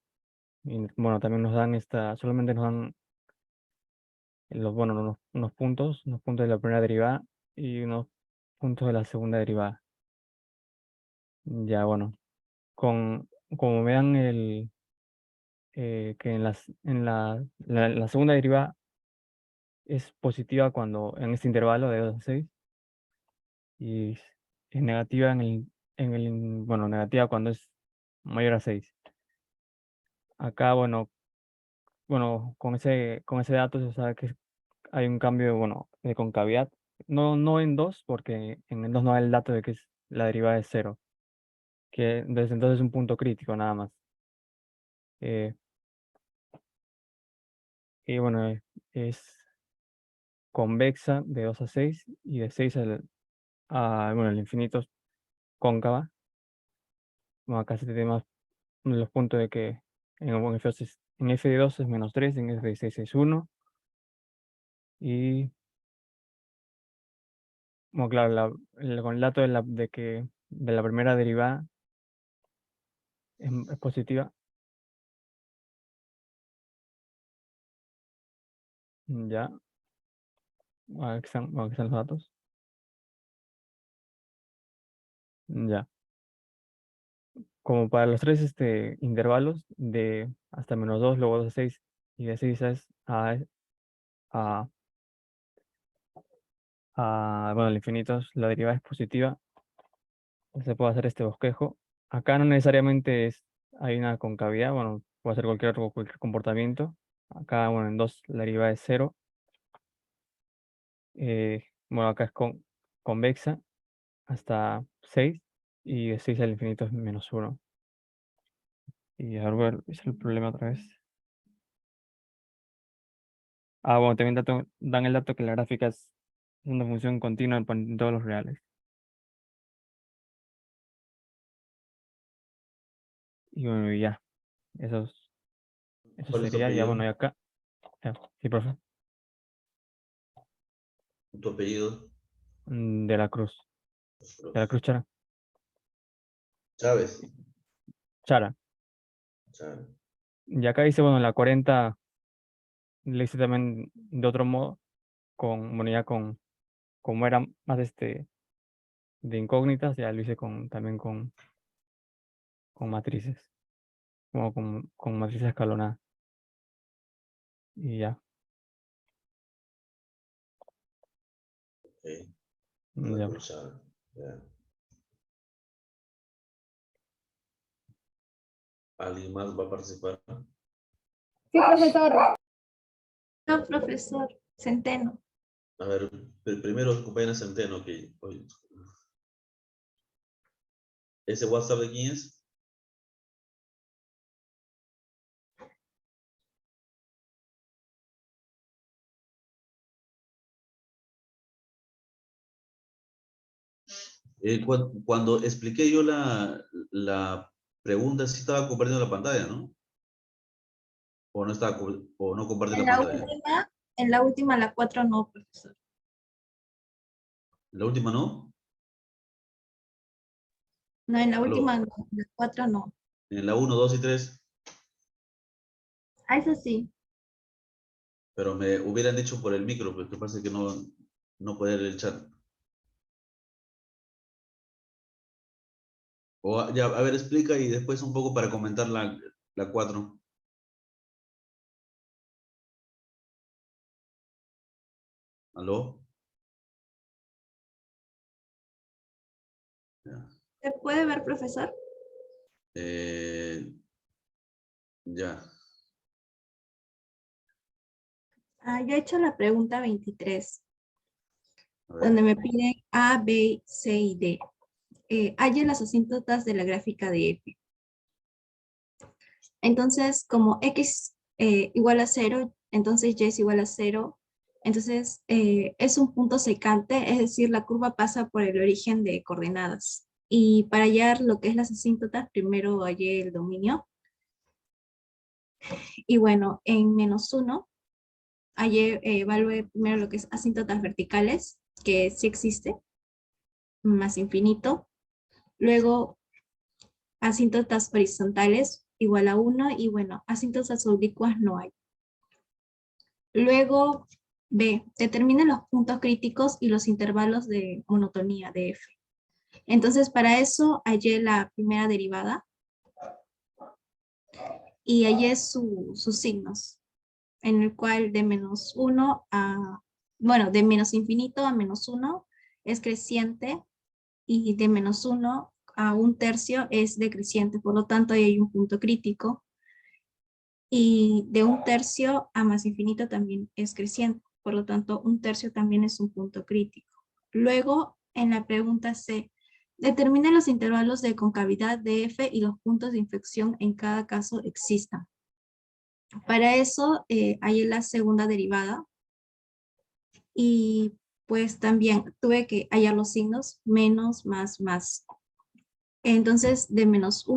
y bueno, también nos dan solamente nos dan bueno, unos puntos de la primera derivada y unos puntos de la segunda derivada. Ya, bueno, como me dan que la segunda derivada es positiva cuando en este intervalo de 2 a 6 y es negativa bueno, negativa cuando es mayor a 6. Acá, bueno, con ese dato se sabe que hay un cambio, bueno, de concavidad. No en 2, porque en el 2 no hay el dato de que la derivada es 0, que desde entonces es un punto crítico nada más. Eh, y bueno, es convexa de 2 a 6 y de 6 bueno, el infinito es cóncava. Bueno, acá se tiene más los puntos de que en F de 2 es menos 3, en F de 6 es 1. Y bueno, claro, con el dato de la primera derivada es positiva. Ya, aquí están los datos. Ya. Como para los tres intervalos de hasta menos 2, luego 2 a 6 y de 6 a, bueno, al infinito, la derivada es positiva, se puede hacer este bosquejo. Acá no necesariamente hay una concavidad, bueno, puede ser cualquier comportamiento. Acá, bueno, en 2 la derivada es 0. Bueno, acá es convexa hasta 6 y de 6 al infinito es menos 1. Y a ver, es el problema otra vez. Bueno, también dan el dato que la gráfica es una función continua en todos los reales. Y bueno, y ya. Eso ¿Cuál es tu sería, ya bueno, y apellido? acá. Ya, sí, profe. ¿Tu apellido? De la Cruz. De la Cruz Chara. Chávez. Chara. Chávez. Y acá dice, bueno, la 40 le hice también de otro modo, bueno, ya como era más de incógnitas, ya lo hice también con matrices, como con matrices escalonadas. Y ya. Ok. Ya. La Cruz Chávez. Ya. ¿Alguien más va a participar? Sí, profesor. No, profesor. Centeno. A ver, primero compañera Centeno, que oye, ¿ese WhatsApp de quién es? Cuando expliqué yo la pregunta, sí estaba compartiendo la pantalla, ¿no? O no estaba, o no comparte En la la pantalla. última, en la última, la 4 no, profesor. La última no. No, en la última Aló. no, la 4 no. En la 1, 2 y 3, Ah, eso sí. pero me hubieran dicho por el micro, porque pasa que no puede leer el chat. Ya, a ver, explica y después un poco para comentar la 4. ¿Aló? Ya. ¿Se puede ver, profesor? Eh, ya. Yo he hecho la pregunta 23, A ver. donde me piden A, B, C y D. Hallen las asíntotas de la gráfica de F. Entonces, como X igual a 0, entonces Y es igual a 0. Entonces, es un punto secante, es decir, la curva pasa por el origen de coordenadas. Y para hallar lo que es las asíntotas, primero hallé el dominio. Y bueno, en -1, evalué primero lo que es asíntotas verticales, que sí existe, más infinito. Luego, asíntotas horizontales, igual a 1. Y bueno, asíntotas oblicuas no hay. Luego, B, determina los puntos críticos y los intervalos de monotonía de F. Entonces, para eso hallé la primera derivada y hallé sus signos, en el cual de -1 a, bueno, de menos infinito a -1 es creciente y de -1 a 1/3 es decreciente. Por lo tanto, ahí hay un punto crítico. Y de 1/3 a más infinito también es creciente. Por lo tanto, 1/3 también es un punto crítico. Luego, en la pregunta C, determina los intervalos de concavidad de F y los puntos de inflexión en cada caso existan. Para eso, hay la segunda derivada. Y pues también tuve que hallar los signos menos, más, más. Entonces, de menos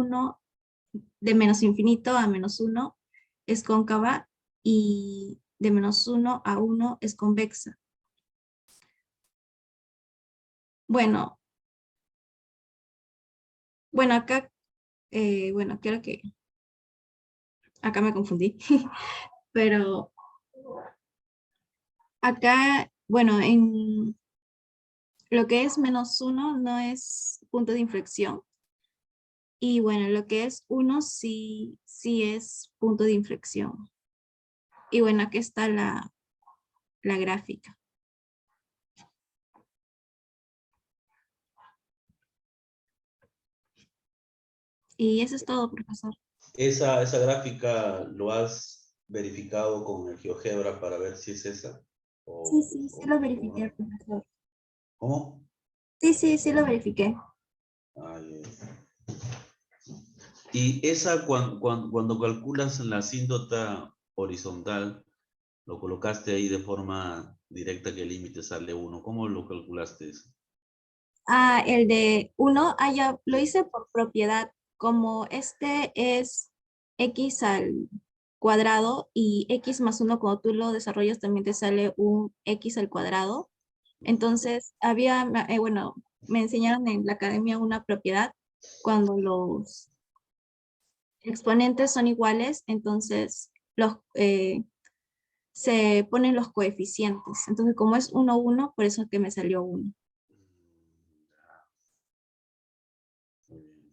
infinito a -1 es cóncava y de -1 a 1 es convexa. Bueno, acá, creo que acá me confundí, pero acá, bueno, en lo que es -1 no es punto de inflexión. Y bueno, lo que es 1 sí es punto de inflexión. Y bueno, aquí está la gráfica. Y eso es todo, profesor. ¿Esa gráfica lo has verificado con el GeoGebra para ver si es esa? Sí, ¿O, sí, sí o- lo o verifiqué, no? profesor. ¿Cómo? Sí, sí, sí lo verifiqué. Ay, y esa, cuando calculas la asíntota horizontal, Lo colocaste ahí de forma directa que el límite sale 1. ¿Cómo lo calculaste eso? El de 1, ya lo hice por propiedad. Como este es x al cuadrado y x más 1, cuando tú lo desarrollas, también te sale un x al cuadrado. Entonces, bueno, me enseñaron en la academia una propiedad cuando los exponentes son iguales, entonces se ponen los coeficientes. Entonces, como es 1, 1, por eso es que me salió 1. Muy bien.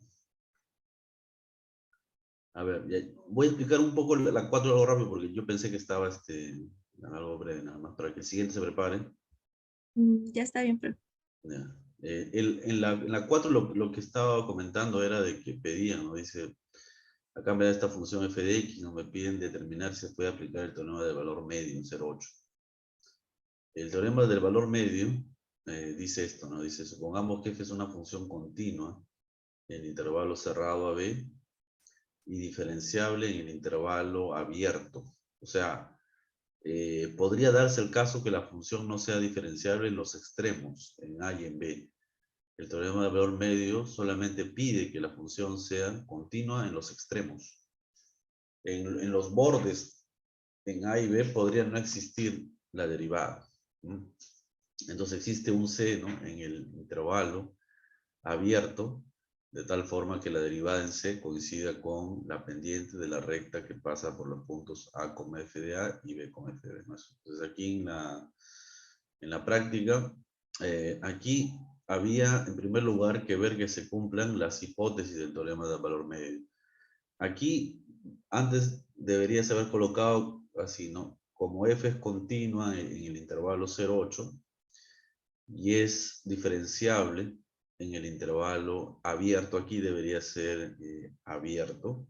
A ver, voy a explicar un poco la 4 algo rápido porque yo pensé que estaba algo breve nada más para que el siguiente se prepare. Ya está bien, pero... Ya. En la 4 lo que estaba comentando era de que pedían, ¿no? Dice, a cambio de esta función f de x, no me piden determinar si se puede aplicar el teorema del valor medio en 0,8. El teorema del valor medio dice esto, ¿no? Dice, supongamos que f es una función continua en el intervalo cerrado a b y diferenciable en el intervalo abierto. O sea, podría darse el caso que la función no sea diferenciable en los extremos, en a y en b. El teorema del valor medio solamente pide que la función sea continua en los extremos. En los bordes, en a y b, podría no existir la derivada. Entonces existe un seno en el intervalo abierto, de tal forma que la derivada en C coincida con la pendiente de la recta que pasa por los puntos A, f de A y B, f de B. Entonces aquí en la práctica, aquí había en primer lugar que ver que se cumplan las hipótesis del teorema del valor medio. Aquí antes deberías haber colocado así, ¿no? Como f es continua en el intervalo 0,8 y es diferenciable en el intervalo abierto, aquí debería ser abierto.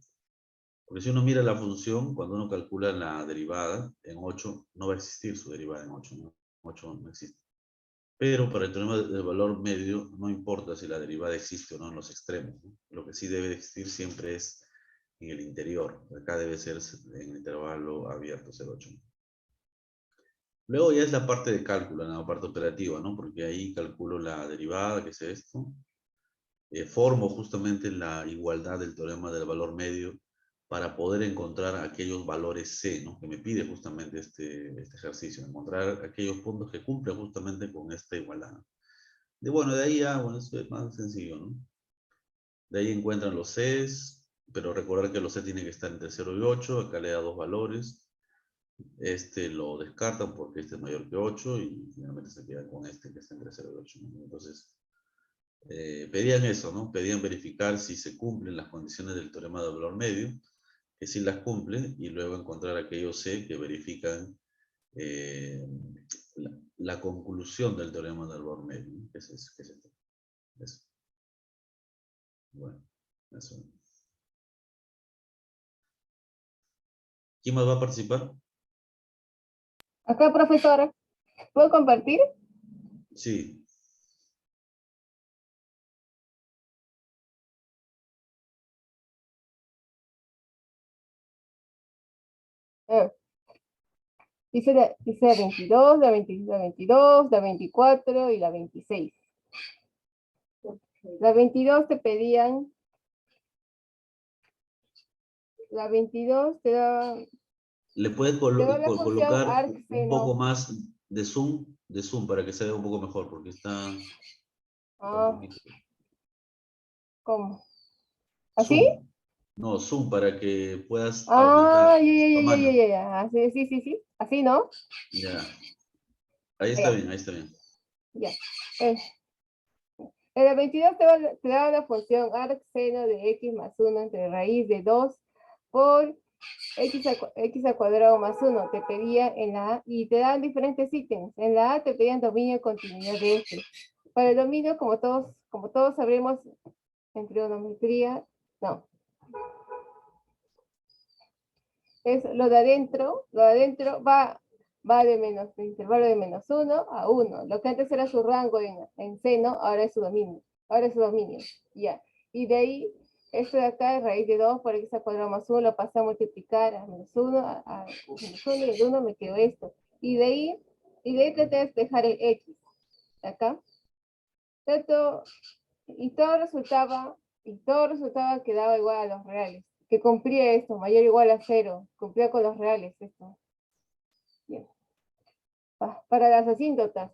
Porque si uno mira la función, cuando uno calcula la derivada en 8, no va a existir su derivada en 8, ¿no? 8 no existe. Pero para el teorema del valor medio, no importa si la derivada existe o no en los extremos, ¿no? Lo que sí debe existir siempre es en el interior. Acá debe ser en el intervalo abierto 0,8. Luego ya es la parte de cálculo, la parte operativa, ¿no? Porque ahí calculo la derivada, que es esto. Formo justamente la igualdad del teorema del valor medio para poder encontrar aquellos valores C, ¿no? Que me pide justamente este ejercicio, encontrar aquellos puntos que cumplen justamente con esta igualdad. De ahí ya, bueno, eso es más sencillo, ¿no? De ahí encuentran los Cs, pero recordar que los C tienen que estar entre 0 y 8, acá le da 2 valores. Este lo descartan porque este es mayor que 8 y finalmente se queda con este que está entre 0 y 8, ¿no? Entonces, pedían eso, ¿no? Pedían verificar si se cumplen las condiciones del teorema del valor medio, que sí las cumple, y luego encontrar aquellos C que verifican la conclusión del teorema del valor medio, ¿no? Que es eso, eso. Bueno, eso. ¿Quién más va a participar? Acá, profesora, ¿puedo compartir? Sí. Dice la 22, la 22, la 24 y la 26. La 22 te pedían, la 22 te da... Le puedes la función colocar arc un poco seno. más de zoom para que se vea un poco mejor, porque está un poquito. ¿Cómo? ¿Así? Zoom. No, zoom para que puedas aumentar tamaño. Ya. Sí. Así, ¿no? Ya. Ahí está bien, ahí está bien. Ya. En la 22 te da la función arc seno de x más 1 entre raíz de 2 por x al cuadrado más 1. Te pedía en la A y te dan diferentes ítems. En la A te pedían dominio y continuidad de f. Para el dominio, como todos sabremos, en trigonometría, no. Es lo de adentro va de intervalo de -1 a 1. Lo que antes era su rango en seno, ahora es su dominio. Ya. Y de ahí Esto de acá es raíz de 2 por x al cuadrado más 1, lo pasé a multiplicar a menos 1, a menos 1 y el 1 me quedó esto. Y de ahí traté de despejar el x. Acá. Y todo resultaba que daba igual a los reales. Que cumplía esto, mayor o igual a 0. Cumplía con los reales esto. Bien. Para las asíntotas.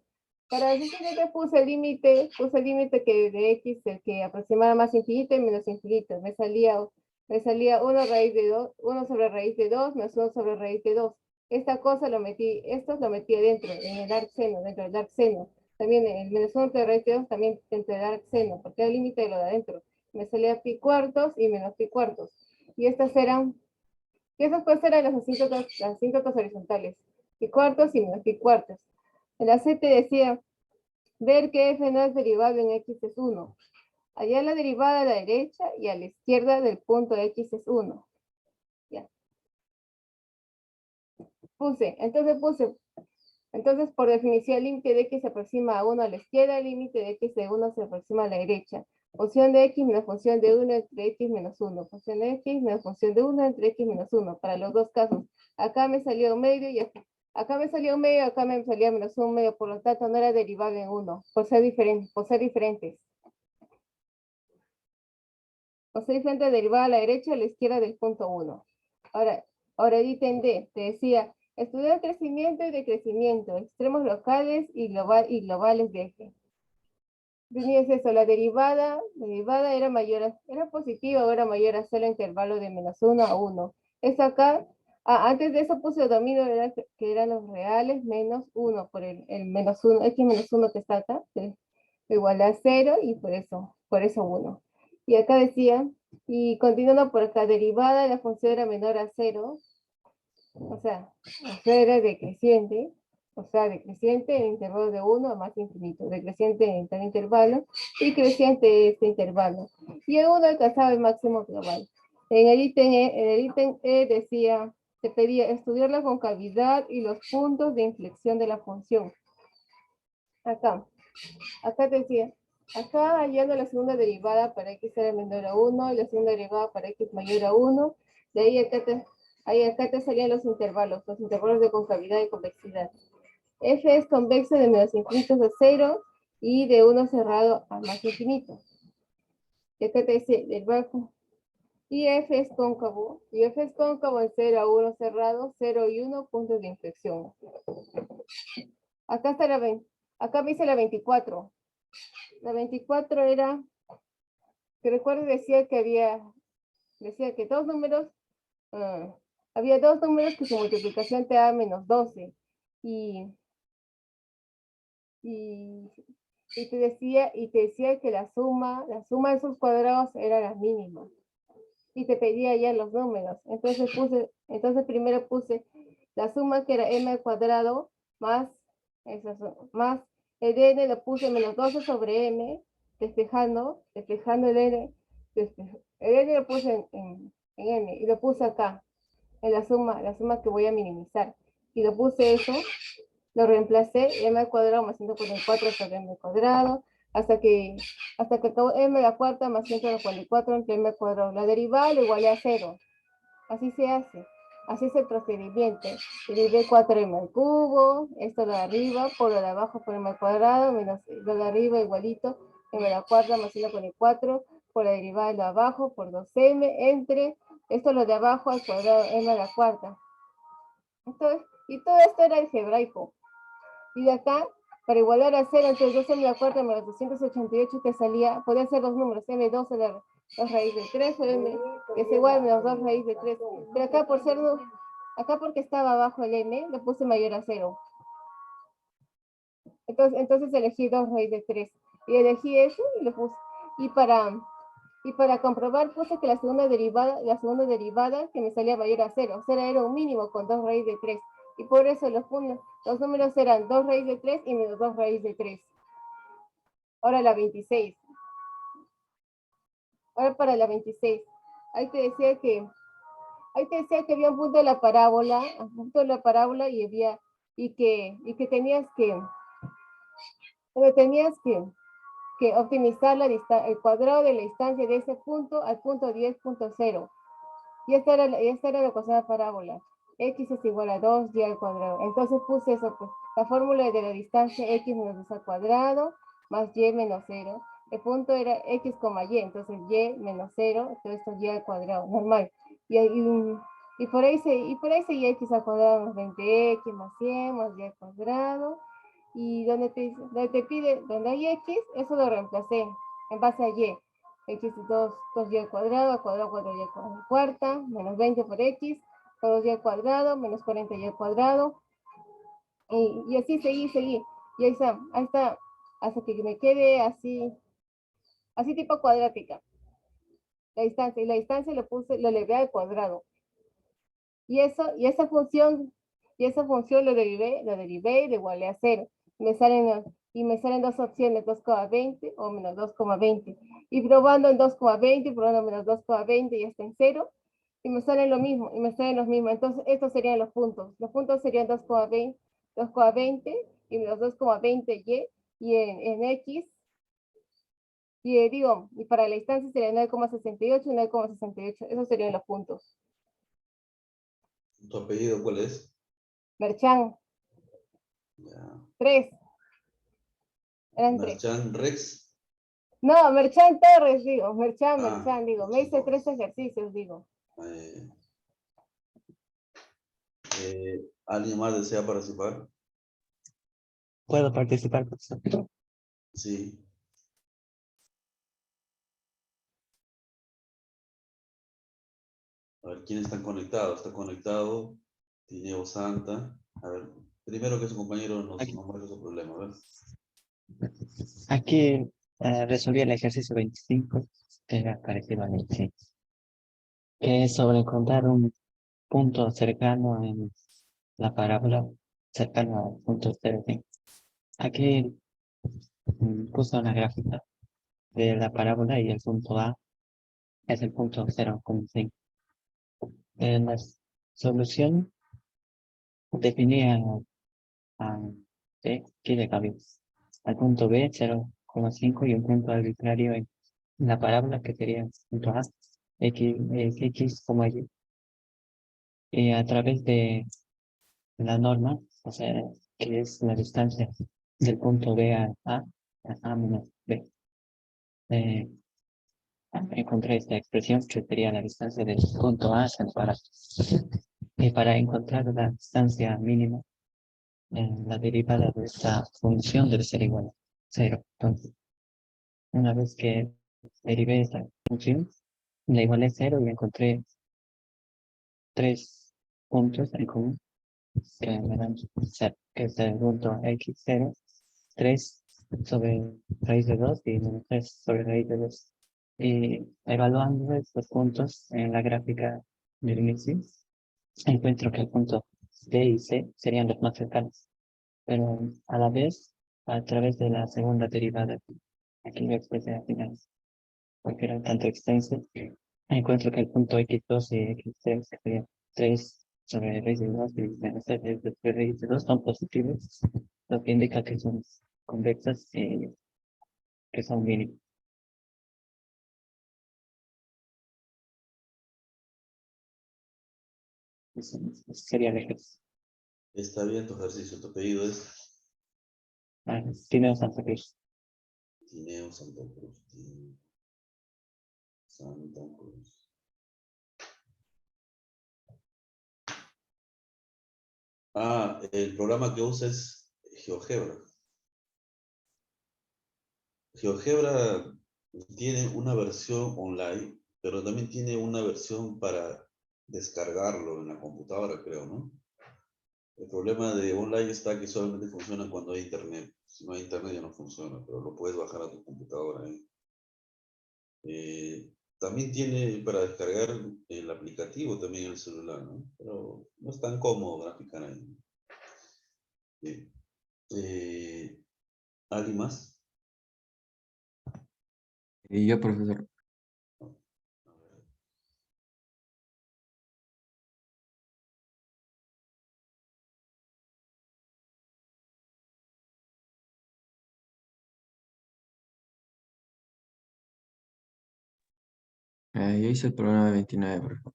Para las asíntotas puse el límite que de x, el que aproximaba más infinito y menos infinito. Me salía 1 raíz de 2, 1 sobre raíz de 2 menos 1 sobre raíz de 2. Esto lo metí adentro, en el arc seno, dentro del arc seno. También el menos 1 sobre raíz de 2 también dentro del arc seno, porque era el límite de lo de adentro. Me salía pi cuartos y menos pi cuartos. Y esas pues eran las asíntotas horizontales. Pi cuartos y menos pi cuartos. En la C te decía, ver que f no es derivable en x es 1. Allá la derivada a la derecha y a la izquierda del punto x es 1. Ya. Entonces por definición el límite de x se aproxima a 1 a la izquierda, el límite de x de 1 se aproxima a la derecha. Función de x menos función de 1 entre x menos 1. Función de x menos función de 1 entre x menos 1. Para los dos casos. Acá me salió medio y acá me salía un medio, acá me salía menos un medio, por lo tanto no era derivable en 1, por ser diferentes. Por ser diferente derivada a la derecha y a la izquierda del punto 1. Ahora ítem D, te decía, estudiar crecimiento y decrecimiento, extremos locales y globales de eje. Tenías eso, la derivada era positiva o era mayor a 0 intervalo de menos 1 a 1. Esto acá, antes de eso puse el dominio que eran los reales menos 1 por el menos 1, x menos 1 que está acá, igual a 0 y por eso 1. Y acá decía, y continuando por acá, derivada de la función era menor a 0, o sea era decreciente, en intervalo de 1 a más infinito, decreciente en tal intervalo y creciente en este intervalo. Y el 1 alcanzaba el máximo global. En el ítem E decía, se pedía estudiar la concavidad y los puntos de inflexión de la función. Acá decía, acá hallando la segunda derivada para x era menor a 1 y la segunda derivada para x mayor a 1, de ahí acá te salían los intervalos de concavidad y convexidad. F es convexo de menos infinitos a 0 y de 1 cerrado a más infinito. Y acá te dice, del bajo. Y F es cóncavo en 0 a 1 cerrado, 0 y 1 puntos de inflexión. Acá está acá me dice la 24. La 24 era, que recuerdo decía que dos números, había dos números que su multiplicación te da menos 12. Y te decía que la suma de sus cuadrados era la mínima. Y te pedía ya los números. Entonces primero puse la suma que era m al cuadrado más el n, lo puse menos 12 sobre m, despejando el n. El n lo puse en n y lo puse acá, en la suma que voy a minimizar. Y lo puse eso, lo reemplacé, m al cuadrado más 144 sobre m al cuadrado, hasta que acabó m a la cuarta más 144 entre m al cuadrado. La derivada lo igualé a 0. Así se hace. Así es el procedimiento. Derivé 4m al cubo, esto lo de arriba, por lo de abajo por m al cuadrado, menos lo de arriba igualito, m a la cuarta más 144, por la derivada de lo de abajo, por 2m, entre, esto lo de abajo al cuadrado, m a la cuarta. Y todo esto era algebraico. Y de acá, para igualar a 0 entre 2m a la cuarta menos 288 te salía, podía ser los números, m2 a la 2 raíz de 3, o m, que es igual a menos 2 raíz de 3. Pero acá porque estaba abajo el m, lo puse mayor a 0. Entonces elegí 2 raíz de 3. Y elegí eso y lo puse. Y para comprobar puse que la segunda derivada que me salía mayor a 0. 0 era un mínimo con 2 raíz de 3. Y por eso los números eran 2 raíz de 3 y menos 2 raíz de 3. Ahora la 26. Ahora para la 26. Ahí te decía que había un punto de la parábola, y que tenías que que optimizar el cuadrado de la distancia de ese punto al punto 10.0. Y esta era la ecuación de la parábola. X es igual a 2y al cuadrado. Entonces puse eso, pues, la fórmula de la distancia x menos 2 al cuadrado más y menos 0. El punto era x, y, entonces y menos 0, entonces esto es y al cuadrado, normal. Y por ahí seguía x al cuadrado más 20x más 100 más y al cuadrado. Y donde te pide, donde hay x, eso lo reemplacé en base a y. X es 2y al cuadrado, 4y al cuadrado, cuarta, menos 20 por x, 2y al cuadrado, menos 40y al cuadrado. Y así seguí. Y ahí está, hasta que me quede así tipo cuadrática. La distancia, y la distancia lo elevé al cuadrado. Y esa función lo derivé y le igualé a 0. Me salen dos opciones, 2,20 o menos 2,20. Y probando en 2,20, probando en menos 2,20 y está en 0. Y me salen lo mismo, Entonces, estos serían los puntos. Los puntos serían 2,20 y menos 2,20y. Y en x, y para la distancia sería 9,68 y 9,68. Esos serían los puntos. ¿Tu apellido cuál es? Merchan, Ya. 3. Eran 3. Merchan Rex. No, Merchan Torres, digo. Merchan, digo. Me Merchan hice 3 Torres. ejercicios, digo. ¿Alguien más desea participar? ¿Puedo participar, profesor? Sí. A ver, ¿quiénes están conectados? Está conectado Tineo Santa. A ver, primero que su compañero nos muestre su problema, a ver. Aquí resolví el ejercicio 25, que era parecido al 26, que es sobre encontrar un punto cercano en la parábola, cercano al punto 0,5. Aquí puse una gráfica de la parábola y el punto A es el punto 0,5. En la solución definía a T de cabeza, al punto B 0,5 y un punto arbitrario en la parábola que sería punto A, X, Y. Y a través de la norma, o sea, que es la distancia del punto B a menos B. Encontré esta expresión que sería la distancia del punto A hacia el parábola. Y para encontrar la distancia mínima, la derivada de esta función debe ser igual a 0. Entonces, una vez que derivé esta función, la igualé a 0 y encontré 3 puntos en común que me dan 0, que es el punto x0, 3 sobre raíz de 2 y menos 3 sobre raíz de 2. Y evaluando estos puntos en la gráfica del inicio, encuentro que el punto D y C serían los más cercanos, pero a la vez, a través de la segunda derivada, aquí lo expresé al final, porque era tanto extenso, encuentro que el punto x2 y x3, que serían 3 sobre raíz de 2 y menos 3 sobre raíz de 2, son positivos, lo que indica que son convexas y que son mínimas. Eso sería el ejercicio. Está bien tu ejercicio. Tu apellido es Tiene Santa Cruz. Tineo Santa Cruz. Tineo Santa Cruz. El programa que usa es GeoGebra. GeoGebra tiene una versión online, pero también tiene una versión para descargarlo en la computadora, creo, ¿no? El problema de online está que solamente funciona cuando hay internet. Si no hay internet ya no funciona, pero lo puedes bajar a tu computadora. También tiene para descargar el aplicativo también en el celular, ¿no? Pero no es tan cómodo graficar ahí. Bien. ¿Alguien más? Y yo, profesor. Yo hice el problema de 29, por favor.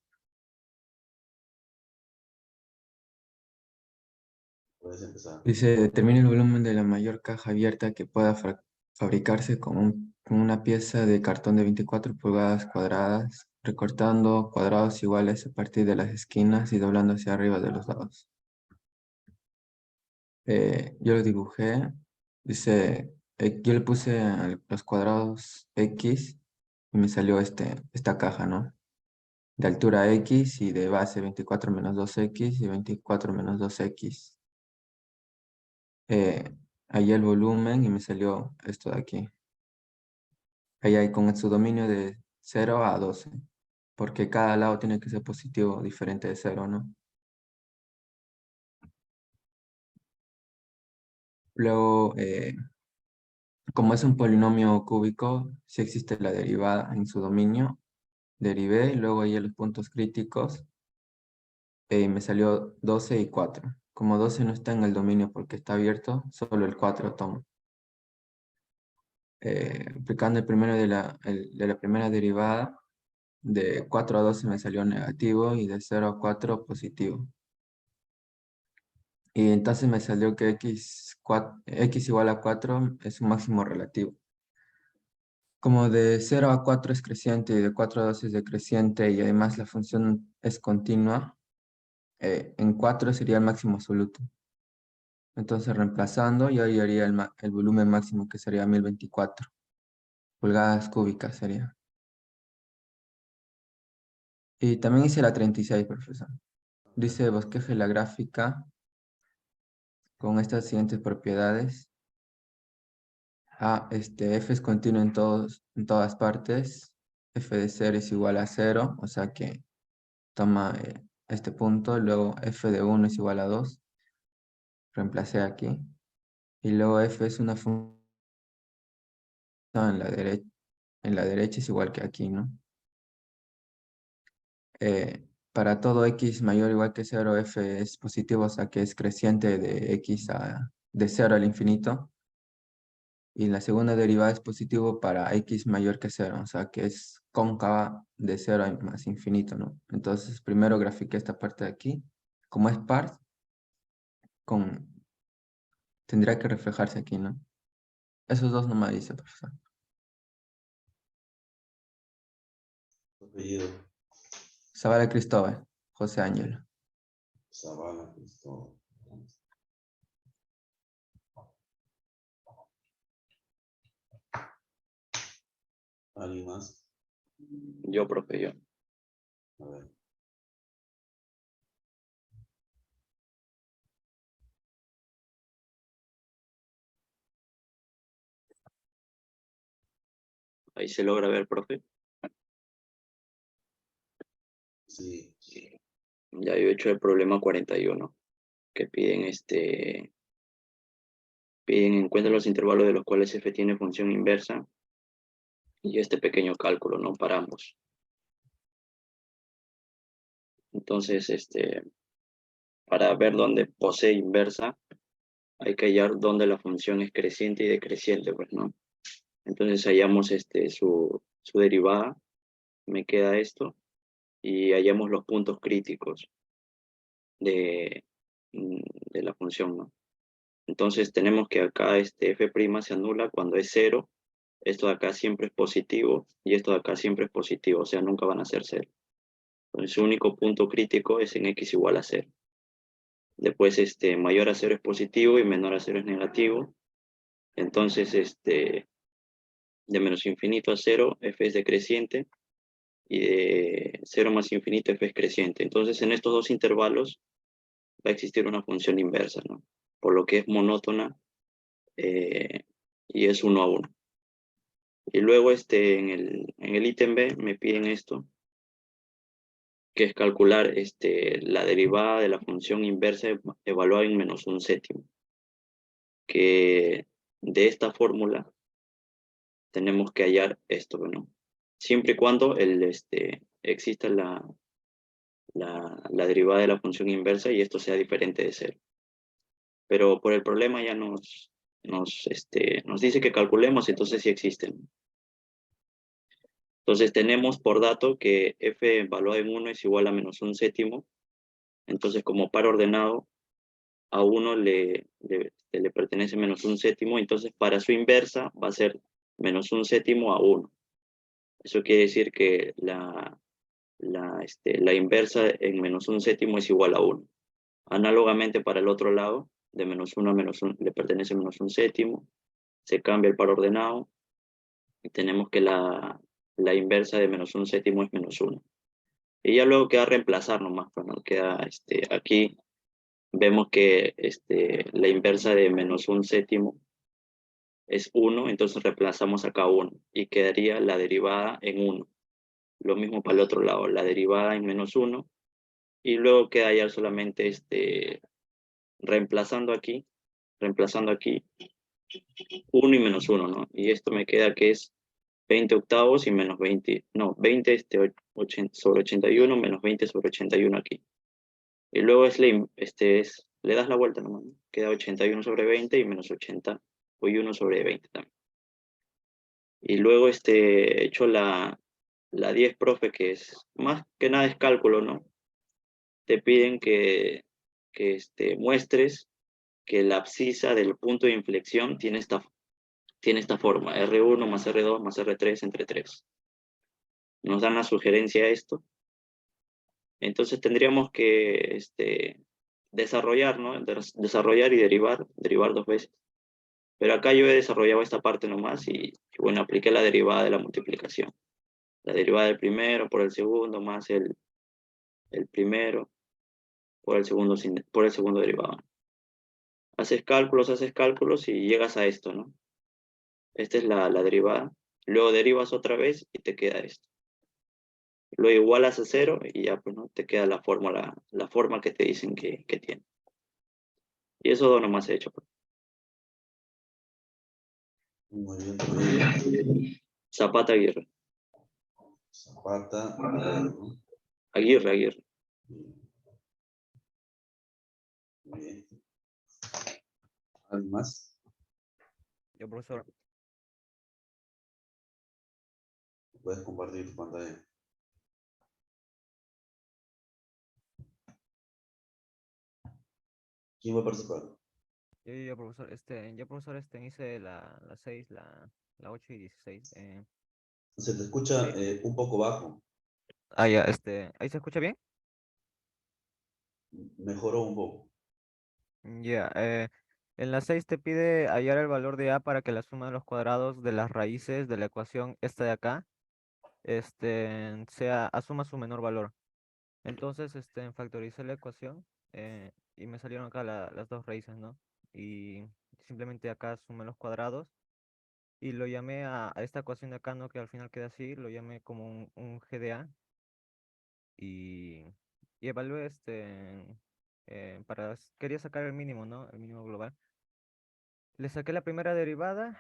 Puedes empezar. Dice, determine el volumen de la mayor caja abierta que pueda fabricarse con una pieza de cartón de 24 pulgadas cuadradas, recortando cuadrados iguales a partir de las esquinas y doblando hacia arriba de los lados. Yo lo dibujé. Dice, yo le puse los cuadrados X y me salió esta caja, ¿no? De altura X y de base 24 menos 2X y 24 menos 2X. Ahí el volumen y me salió esto de aquí. Ahí hay con su dominio de 0 a 12, porque cada lado tiene que ser positivo diferente de 0, ¿no? Luego, como es un polinomio cúbico, sí existe la derivada en su dominio. Derivé, luego ahí los puntos críticos, me salió 12 y 4. Como 12 no está en el dominio porque está abierto, solo el 4 tomo. Aplicando el primero de la primera derivada, de 4 a 12 me salió negativo y de 0 a 4 positivo. Y entonces me salió que x igual a 4 es un máximo relativo. Como de 0 a 4 es creciente y de 4 a 12 es decreciente y además la función es continua, en 4 sería el máximo absoluto. Entonces reemplazando yo haría el volumen máximo que sería 1024 pulgadas cúbicas sería. Y también hice la 36, profesor. Dice bosqueje la gráfica con estas siguientes propiedades. F es continuo en todas partes. F de 0 es igual a 0, o sea que toma este punto. Luego F de 1 es igual a 2. Reemplacé aquí. Y luego F es una función en la derecha es igual que aquí, ¿no? Para todo x mayor o igual que 0, f es positivo, o sea que es creciente de de 0 al infinito. Y la segunda derivada es positivo para x mayor que 0, o sea que es cóncava de 0 a más infinito, ¿no? Entonces primero grafiqué esta parte de aquí. Como es par, tendría que reflejarse aquí, ¿no? Esos dos nomás dice, profesor. Tu apellido. Zavala Cristóbal, José Ángel. Zavala, Cristóbal. ¿Alguien más? Yo, profe, yo. A ver. Ahí se logra ver, profe. Sí. Ya yo he hecho el problema 41, que piden encuentra los intervalos de los cuales f tiene función inversa y este pequeño cálculo, ¿no? Para ambos. Entonces, para ver dónde posee inversa, hay que hallar dónde la función es creciente y decreciente, pues, ¿no? Entonces hallamos su derivada, me queda esto, y hallamos los puntos críticos de la función, ¿no? Entonces tenemos que acá f' se anula cuando es 0, esto de acá siempre es positivo y esto de acá siempre es positivo, o sea, nunca van a ser 0. Entonces su único punto crítico es en x igual a 0. Después mayor a 0 es positivo y menor a 0 es negativo. Entonces de menos infinito a 0 f es decreciente y de 0 más infinito f es creciente. Entonces en estos dos intervalos va a existir una función inversa, ¿no? Por lo que es monótona y es 1 a 1. Y luego en el ítem B me piden esto, que es calcular la derivada de la función inversa evaluada en menos un séptimo. Que de esta fórmula tenemos que hallar esto, ¿no? Siempre y cuando exista la derivada de la función inversa y esto sea diferente de 0. Pero por el problema ya nos dice que calculemos, entonces sí existen. Entonces tenemos por dato que f evaluado en 1 es igual a menos un séptimo. Entonces como par ordenado, a 1 le pertenece menos un séptimo. Entonces para su inversa va a ser menos un séptimo a 1. Eso quiere decir que la inversa en menos un séptimo es igual a 1. Análogamente para el otro lado, de menos 1 a menos 1 le pertenece menos un séptimo. Se cambia el par ordenado y tenemos que la inversa de menos un séptimo es menos 1. Y ya luego queda reemplazar nomás, pues, ¿no? Queda aquí vemos que la inversa de menos un séptimo es 1, entonces reemplazamos acá 1 y quedaría la derivada en 1. Lo mismo para el otro lado, la derivada en menos 1 y luego queda ya solamente reemplazando aquí 1 y menos 1, ¿no? Y esto me queda que es 20 octavos y menos 20, no, 20 sobre 81 menos 20 sobre 81 aquí. Y luego le das la vuelta nomás, ¿no? Queda 81 sobre 20 y menos 81 sobre 20 también. Y luego he hecho la 10, profe, que es más que nada es cálculo, ¿no? Te piden que muestres que la abscisa del punto de inflexión tiene esta forma, R1 más R2 más R3 entre 3. Nos dan la sugerencia a esto. Entonces tendríamos que desarrollar, ¿no? Desarrollar y derivar 2 veces. Pero acá yo he desarrollado esta parte nomás y bueno, apliqué la derivada de la multiplicación. La derivada del primero por el segundo más el primero por el segundo derivado. Haces cálculos y llegas a esto, ¿no? Esta es la derivada. Luego derivas otra vez y te queda esto. Lo igualas a 0 y ya pues no te queda la forma que te dicen que tiene. Y eso nomás he hecho. Pues. Muy bien, Tocayo. Zapata Aguirre. Zapata, ¿no? Aguirre. Bien. ¿Alguien más? Yo, profesor. Puedes compartir tu pantalla. ¿Quién va a participar? Yo, profesor, hice la 6, la 8 y 16. Se te escucha Sí. un poco bajo. Ya, ¿ahí se escucha bien? Mejoró un poco. Ya, en la 6 te pide hallar el valor de A para que la suma de los cuadrados de las raíces de la ecuación esta de acá, asuma su menor valor. Entonces, factoricé la ecuación y me salieron acá las dos raíces, ¿no? Y simplemente acá sumé los cuadrados y lo llamé a esta ecuación de acá, ¿no? Que al final queda así, lo llamé como un GDA y, y evalué quería sacar el mínimo, ¿no? El mínimo global. Le saqué la primera derivada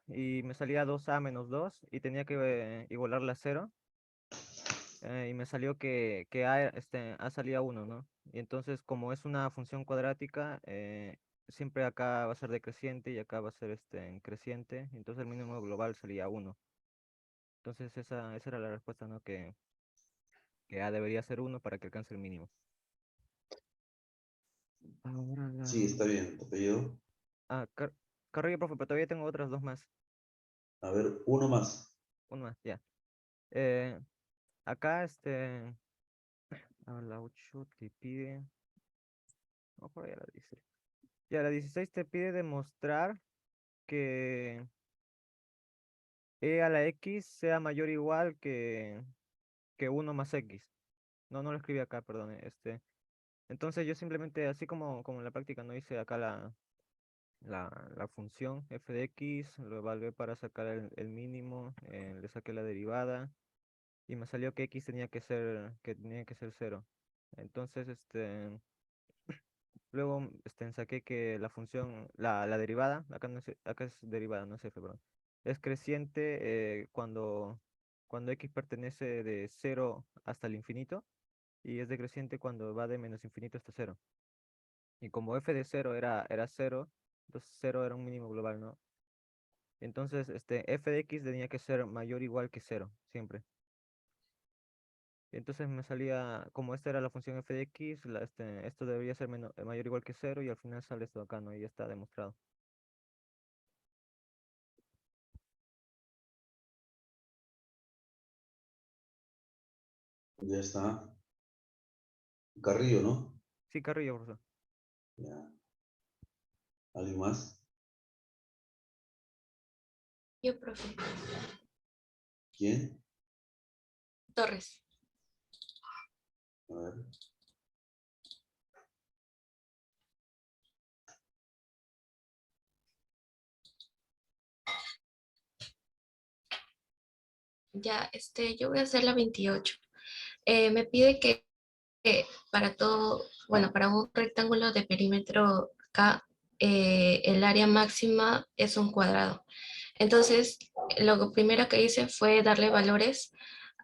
y me salía 2a menos 2 y tenía que igualarla a 0. Y me salió que A salía 1, ¿no? Y entonces, como es una función cuadrática, siempre acá va a ser decreciente y acá va a ser creciente. Entonces el mínimo global salía 1. Entonces esa era la respuesta, ¿no? Que A debería ser 1 para que alcance el mínimo. Ahora Sí, está bien. ¿Tu apellido? Carrillo, profe, pero todavía tengo otras dos más. A ver, uno más. Una más, ya. Eh, acá, la 8 te pide. Mejor ya la dice. Ya, la 16 te pide demostrar que e a la x sea mayor o igual que 1 más x. No lo escribí acá, perdón. Entonces yo simplemente, así como en la práctica, no hice acá la función f de x, lo evalué para sacar el mínimo, le saqué la derivada y me salió que x tenía que ser 0. Entonces, luego saqué que la función, la derivada, acá es derivada, no es f, perdón. Es creciente cuando x pertenece de 0 hasta el infinito y es decreciente cuando va de menos infinito hasta 0. Y como f de 0 era 0, entonces 0 era un mínimo global, ¿no? Entonces, f de x tenía que ser mayor o igual que 0, siempre. Entonces me salía, como esta era la función f de x, esto debería ser mayor o igual que 0 y al final sale esto de acá, ¿no? Y ya está demostrado. Ya está. Carrillo, ¿no? Sí, Carrillo, profesor. Ya. ¿Alguien más? Yo, profe. ¿Quién? Torres. A ver. Ya, yo voy a hacer la 28. Me pide que para todo, bueno, para un rectángulo de perímetro K, el área máxima es un cuadrado. Entonces, lo primero que hice fue darle valores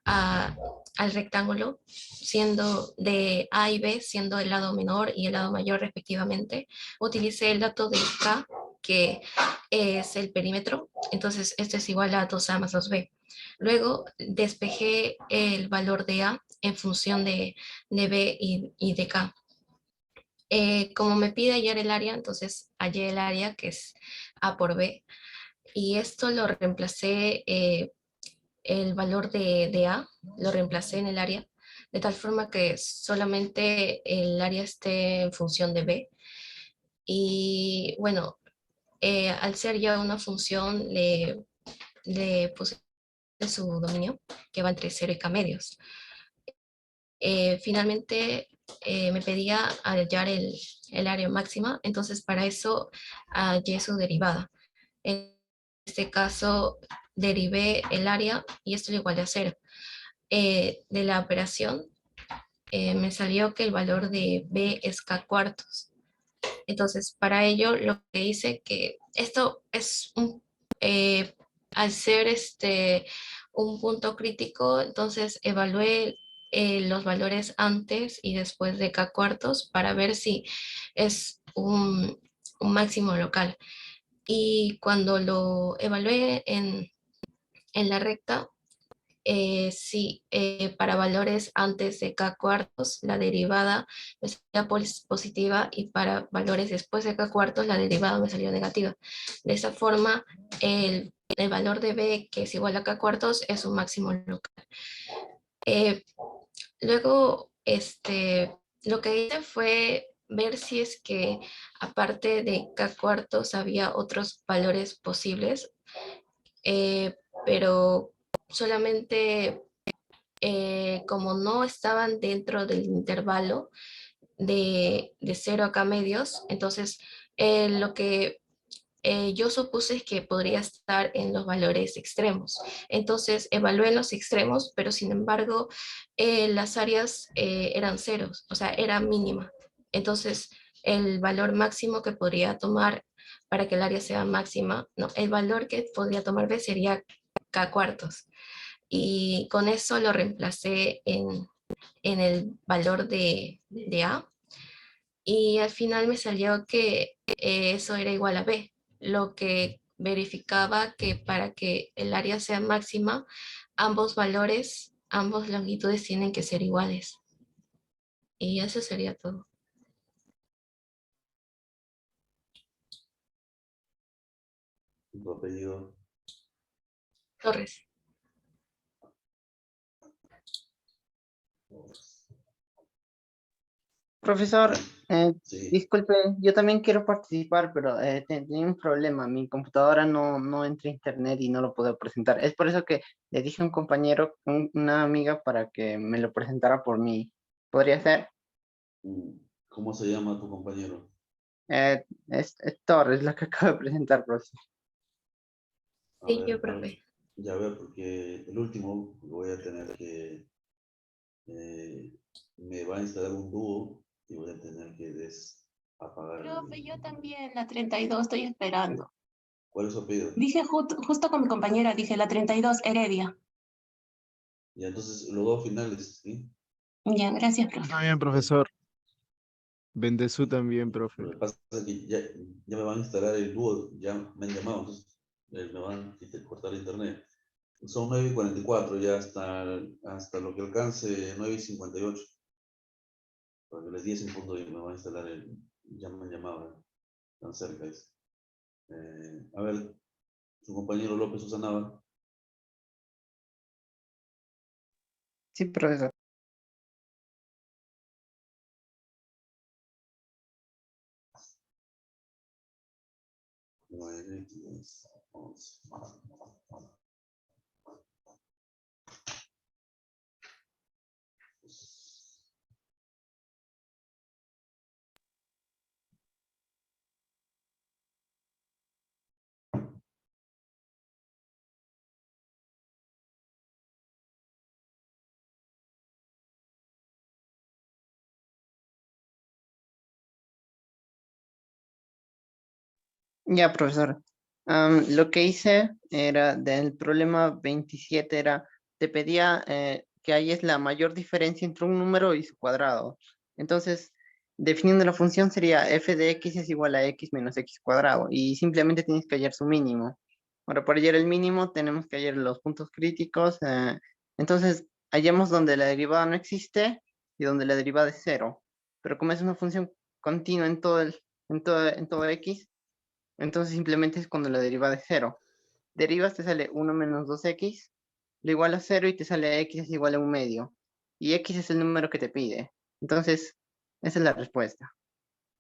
al rectángulo, siendo de A y B, siendo el lado menor y el lado mayor respectivamente. Utilicé el dato de K, que es el perímetro, entonces esto es igual a 2A más 2B. Luego despejé el valor de A en función de B y de K. Como me pide hallar el área, entonces hallé el área que es A por B, y esto lo reemplacé, el valor de A, lo reemplacé en el área, de tal forma que solamente el área esté en función de B. Y bueno, al ser ya una función, le puse su dominio, que va entre 0 y K medios. Finalmente me pedía hallar el área máxima, entonces para eso hallé su derivada. En este caso derivé el área y esto lo igual a 0. De la operación me salió que el valor de B es K cuartos. Entonces, para ello lo que hice, que esto es al ser un punto crítico, entonces evalué los valores antes y después de K cuartos para ver si es un máximo local. Y cuando lo evalué en la recta, sí, para valores antes de K cuartos, la derivada me salía positiva, y para valores después de K cuartos, la derivada me salió negativa. De esa forma, el valor de B, que es igual a K cuartos, es un máximo local. Luego, lo que hice fue ver si es que aparte de K cuartos había otros valores posibles, pero solamente como no estaban dentro del intervalo de 0 a K medios, entonces lo que yo supuse es que podría estar en los valores extremos. Entonces evalué los extremos, pero sin embargo las áreas eran ceros, o sea, era mínima. Entonces el valor máximo que podría tomar para que el área sea máxima, no, el valor que podría tomar B sería K cuartos. Y con eso lo reemplacé en el valor de A, y al final me salió que eso era igual a B, lo que verificaba que para que el área sea máxima, ambos valores, ambas longitudes tienen que ser iguales. Y eso sería todo. Tu apellido. Torres. Profesor, Sí. disculpe, yo también quiero participar, pero tenía un problema. Mi computadora no entra a internet y no lo puedo presentar. Es por eso que le dije a un compañero, una amiga, para que me lo presentara por mí. ¿Podría ser? ¿Cómo se llama tu compañero? Es Torres, la que acabo de presentar, profesor. A Sí, ver, yo, profe. ya veo, porque el último voy a tener que... me va a instalar un dúo y voy a tener que apagar Profe, yo también, la 32, estoy esperando. ¿Cuál es su apellido? Dije justo con mi compañera, dije la 32, Heredia. Y entonces los dos finales, ¿sí? Ya, gracias, profe. Está bien, profesor. Bendezú también, profe. Lo que pasa es que ya me van a instalar el dúo, ya me han llamado, entonces Me van a cortar internet. Son 9:44, ya hasta lo que alcance 9:58. Para que les 10 en punto y me van a instalar ya me han llamado, tan cerca es. A ver, su compañero López Usanaba. Sí, profesor. Ya, profesor. Lo que hice era, del problema 27 era, te pedía que ahí es la mayor diferencia entre un número y su cuadrado. Entonces, definiendo la función sería f de x es igual a x menos x cuadrado, y simplemente tienes que hallar su mínimo. Ahora, para hallar el mínimo tenemos que hallar los puntos críticos. Entonces, hallamos donde la derivada no existe y donde la derivada es 0. Pero como es una función continua en todo x, entonces simplemente es cuando la derivada es 0. Derivas, te sale 1 menos 2x, lo igual a 0 y te sale x es igual a 1/2. Y x es el número que te pide. Entonces, esa es la respuesta.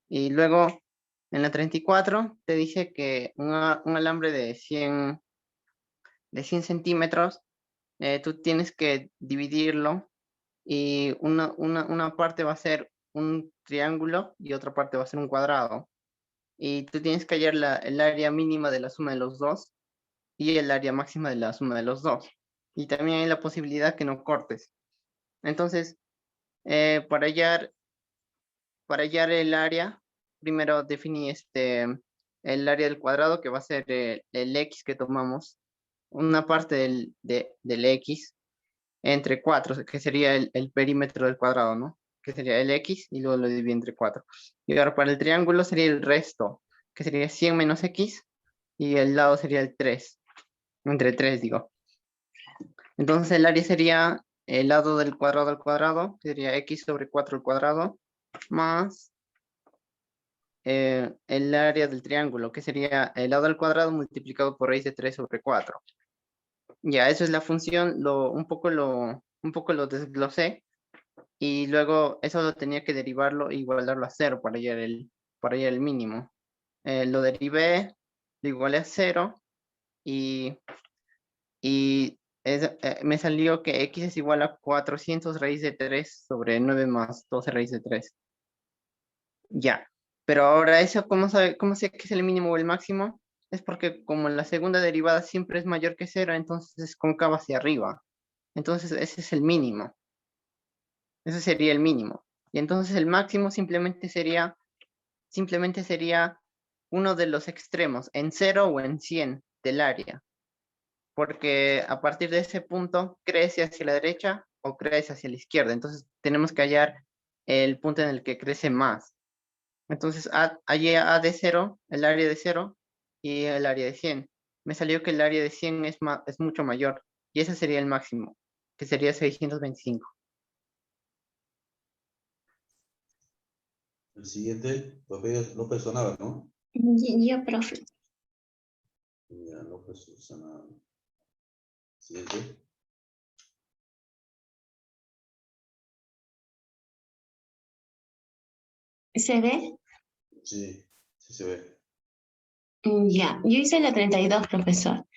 Y luego, en la 34, te dice que un alambre de 100 centímetros, tú tienes que dividirlo y una parte va a ser un triángulo y otra parte va a ser un cuadrado. Y tú tienes que hallar el área mínima de la suma de los dos y el área máxima de la suma de los dos. Y también hay la posibilidad que no cortes. Entonces, para hallar el área, primero definí el área del cuadrado, que va a ser el x que tomamos, una parte del x entre 4, que sería el perímetro del cuadrado, ¿no? Que sería el x y luego lo divido entre 4. Y ahora para el triángulo sería el resto, que sería 100 menos x, y el lado sería el 3, entre 3 digo. Entonces el área sería el lado del cuadrado al cuadrado, que sería x sobre 4 al cuadrado, más el área del triángulo, que sería el lado al cuadrado multiplicado por raíz de 3 sobre 4. Ya, eso es la función, un poco lo desglosé, y luego eso lo tenía que derivarlo e igualarlo a 0 para hallar el mínimo. Lo derivé, lo igualé a 0, y me salió que x es igual a 400 raíz de 3 sobre 9 más 12 raíz de 3. Ya, pero ahora eso, ¿cómo sé que es el mínimo o el máximo? Es porque como la segunda derivada siempre es mayor que 0, entonces es cóncava hacia arriba. Entonces ese es el mínimo. Ese sería el mínimo. Y entonces el máximo simplemente sería uno de los extremos, en 0 o en 100 del área. Porque a partir de ese punto crece hacia la derecha o crece hacia la izquierda. Entonces tenemos que hallar el punto en el que crece más. Entonces hallé A de 0, el área de 0 y el área de 100. Me salió que el área de 100 es mucho mayor, y ese sería el máximo, que sería 625. El siguiente, López Usanaba, ¿no? Ya, profe. Ya, López Usanaba. Siguiente. ¿Se ve? Sí, sí se ve. Ya, yo hice la 32, profesor.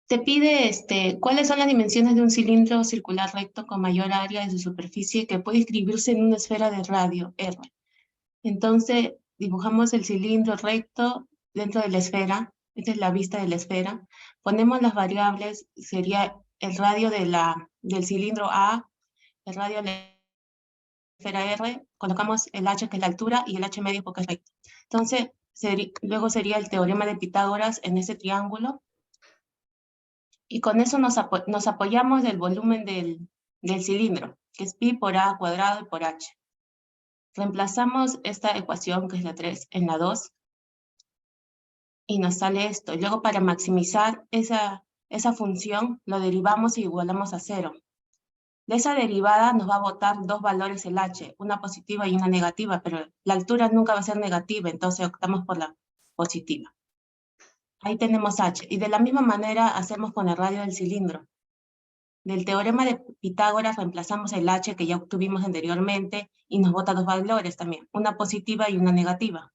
Te pide cuáles son las dimensiones de un cilindro circular recto con mayor área de su superficie que puede inscribirse en una esfera de radio R. Entonces, dibujamos el cilindro recto dentro de la esfera. Esta es la vista de la esfera. Ponemos las variables, sería el radio del cilindro A, el radio de la esfera R, colocamos el h, que es la altura, y el h medio porque es recto. Entonces, luego sería el teorema de Pitágoras en ese triángulo. Y con eso nos apoyamos del volumen del cilindro, que es pi por a cuadrado y por h. Reemplazamos esta ecuación, que es la 3, en la 2. y nos sale esto. Luego para maximizar esa función, lo derivamos y igualamos a 0. De esa derivada nos va a botar dos valores el h, una positiva y una negativa, pero la altura nunca va a ser negativa, entonces optamos por la positiva. Ahí tenemos h. Y de la misma manera hacemos con el radio del cilindro. Del teorema de Pitágoras reemplazamos el h que ya obtuvimos anteriormente y nos bota dos valores también, una positiva y una negativa.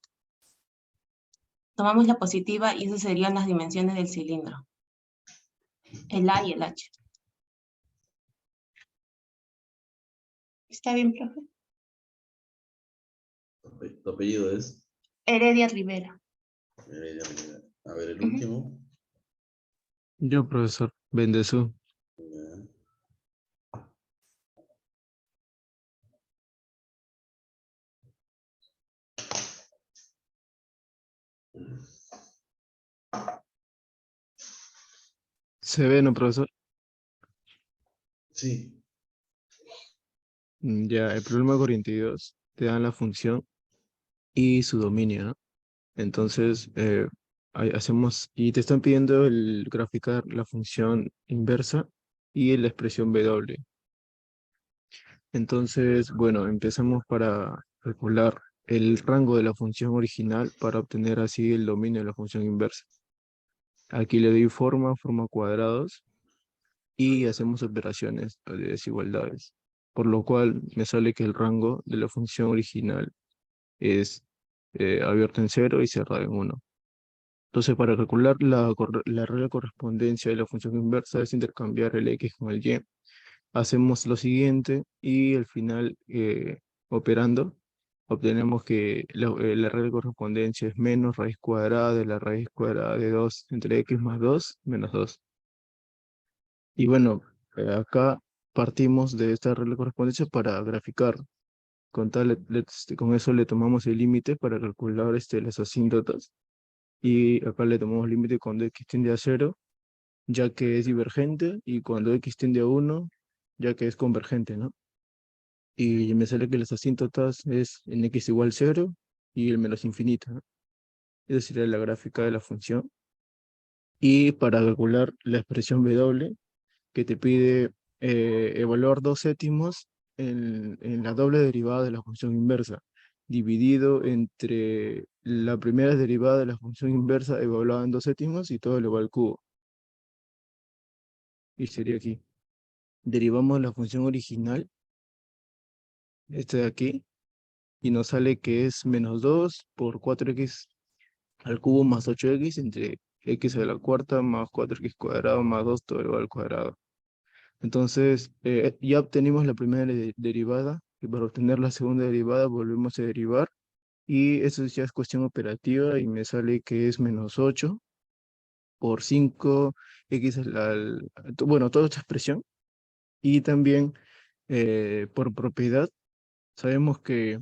Tomamos la positiva y esas serían las dimensiones del cilindro. El A y el H. ¿Está bien, profe? Tu apellido es Heredia Rivera. Heredia Rivera. A ver, el último. Yo, profesor Bendezú. Ya. ¿Se ve, no, profesor? Sí. Ya, el problema 42 te dan la función y su dominio, ¿no? Entonces, ahí hacemos, y te están pidiendo el graficar la función inversa y la expresión W. Entonces, bueno, empezamos para calcular el rango de la función original para obtener así el dominio de la función inversa. Aquí le doy forma cuadrados, y hacemos operaciones de desigualdades, por lo cual me sale que el rango de la función original es abierto en 0 y cerrado en 1. Entonces, para calcular la regla de correspondencia de la función inversa es intercambiar el x con el y. Hacemos lo siguiente y al final, operando, obtenemos que la regla de correspondencia es menos raíz cuadrada de la raíz cuadrada de 2 entre x más 2 menos 2. Y bueno, acá partimos de esta regla de correspondencia para graficar. Con eso le tomamos el límite para calcular las asíntotas. Y acá le tomamos límite cuando x tiende a 0, ya que es divergente, y cuando x tiende a 1, ya que es convergente, ¿no? Y me sale que las asíntotas es en x igual 0 y el menos infinito, ¿no? Esa sería la gráfica de la función. Y para calcular la expresión W, que te pide evaluar 2/7 en la doble derivada de la función inversa, dividido entre la primera derivada de la función inversa evaluada en 2/7 y todo elevado al cubo. Y sería aquí. Derivamos la función original, este de aquí, y nos sale que es menos 2 por 4x al cubo más 8x entre x a la cuarta más 4x cuadrado más 2 todo elevado al cuadrado. Entonces, ya obtenimos la primera derivada, y para obtener la segunda derivada volvemos a derivar, y eso ya es cuestión operativa, y me sale que es menos 8 por 5x bueno, toda esta expresión. Y también, por propiedad, sabemos que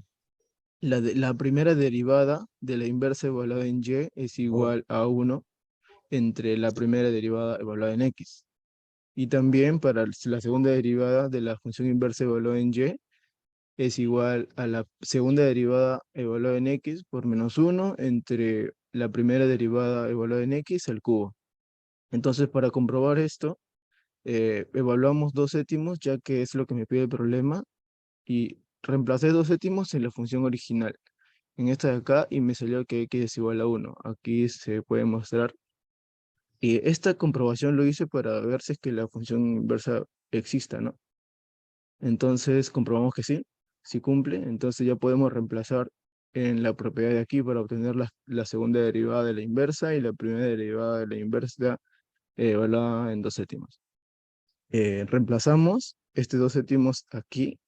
la primera derivada de la inversa evaluada en y es igual a 1 entre la primera derivada evaluada en x. Y también para la segunda derivada de la función inversa evaluada en y es igual a la segunda derivada evaluada en x por menos 1 entre la primera derivada evaluada en x al cubo. Entonces, para comprobar esto, evaluamos 2/7, ya que es lo que me pide el problema, y reemplacé 2/7 en la función original, en esta de acá, y me salió que x es igual a 1. Aquí se puede mostrar. Y esta comprobación lo hice para ver si es que la función inversa exista, ¿no? Entonces comprobamos que sí, sí cumple. Entonces ya podemos reemplazar en la propiedad de aquí para obtener la segunda derivada de la inversa y la primera derivada de la inversa evaluada en 2/7. Reemplazamos este 2/7 aquí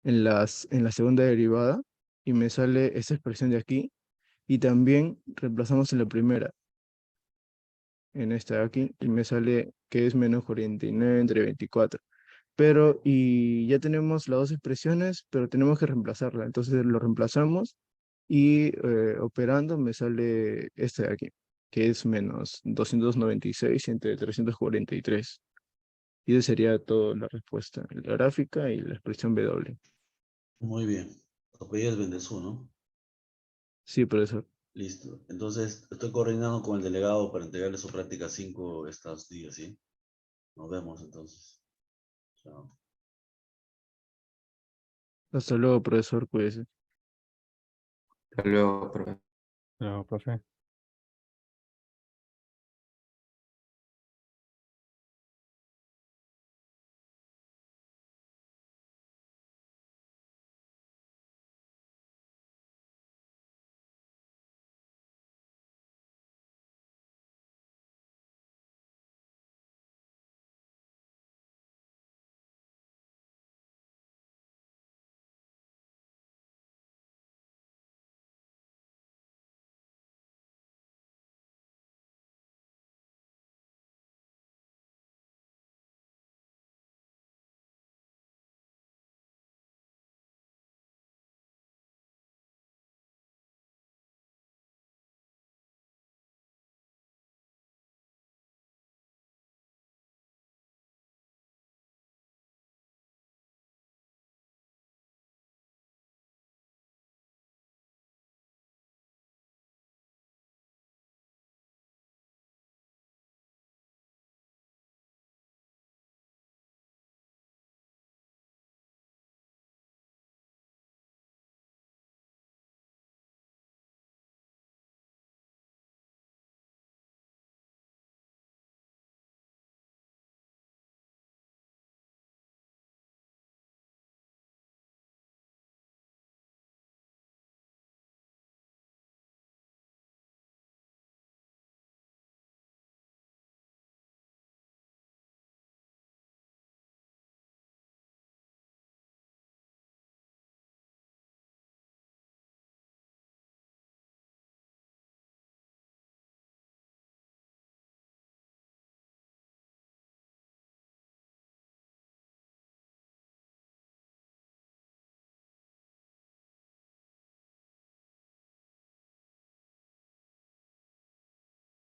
en la segunda derivada y me sale esa expresión de aquí, y también reemplazamos en la primera, en esta de aquí, y me sale que es menos 49 entre 24. Pero, y ya tenemos las dos expresiones, pero tenemos que reemplazarla. Entonces lo reemplazamos y operando me sale este de aquí, que es menos 296 entre 343. Y esa sería toda la respuesta, la gráfica y la expresión W. Muy bien. Tu apellido es Bendezú, ¿no? Sí, profesor. Listo. Entonces, estoy coordinando con el delegado para entregarle su práctica 5 estos días, ¿sí? Nos vemos entonces. Chao. Hasta luego, profesor, cuídese. Hasta luego, profe. No, profe.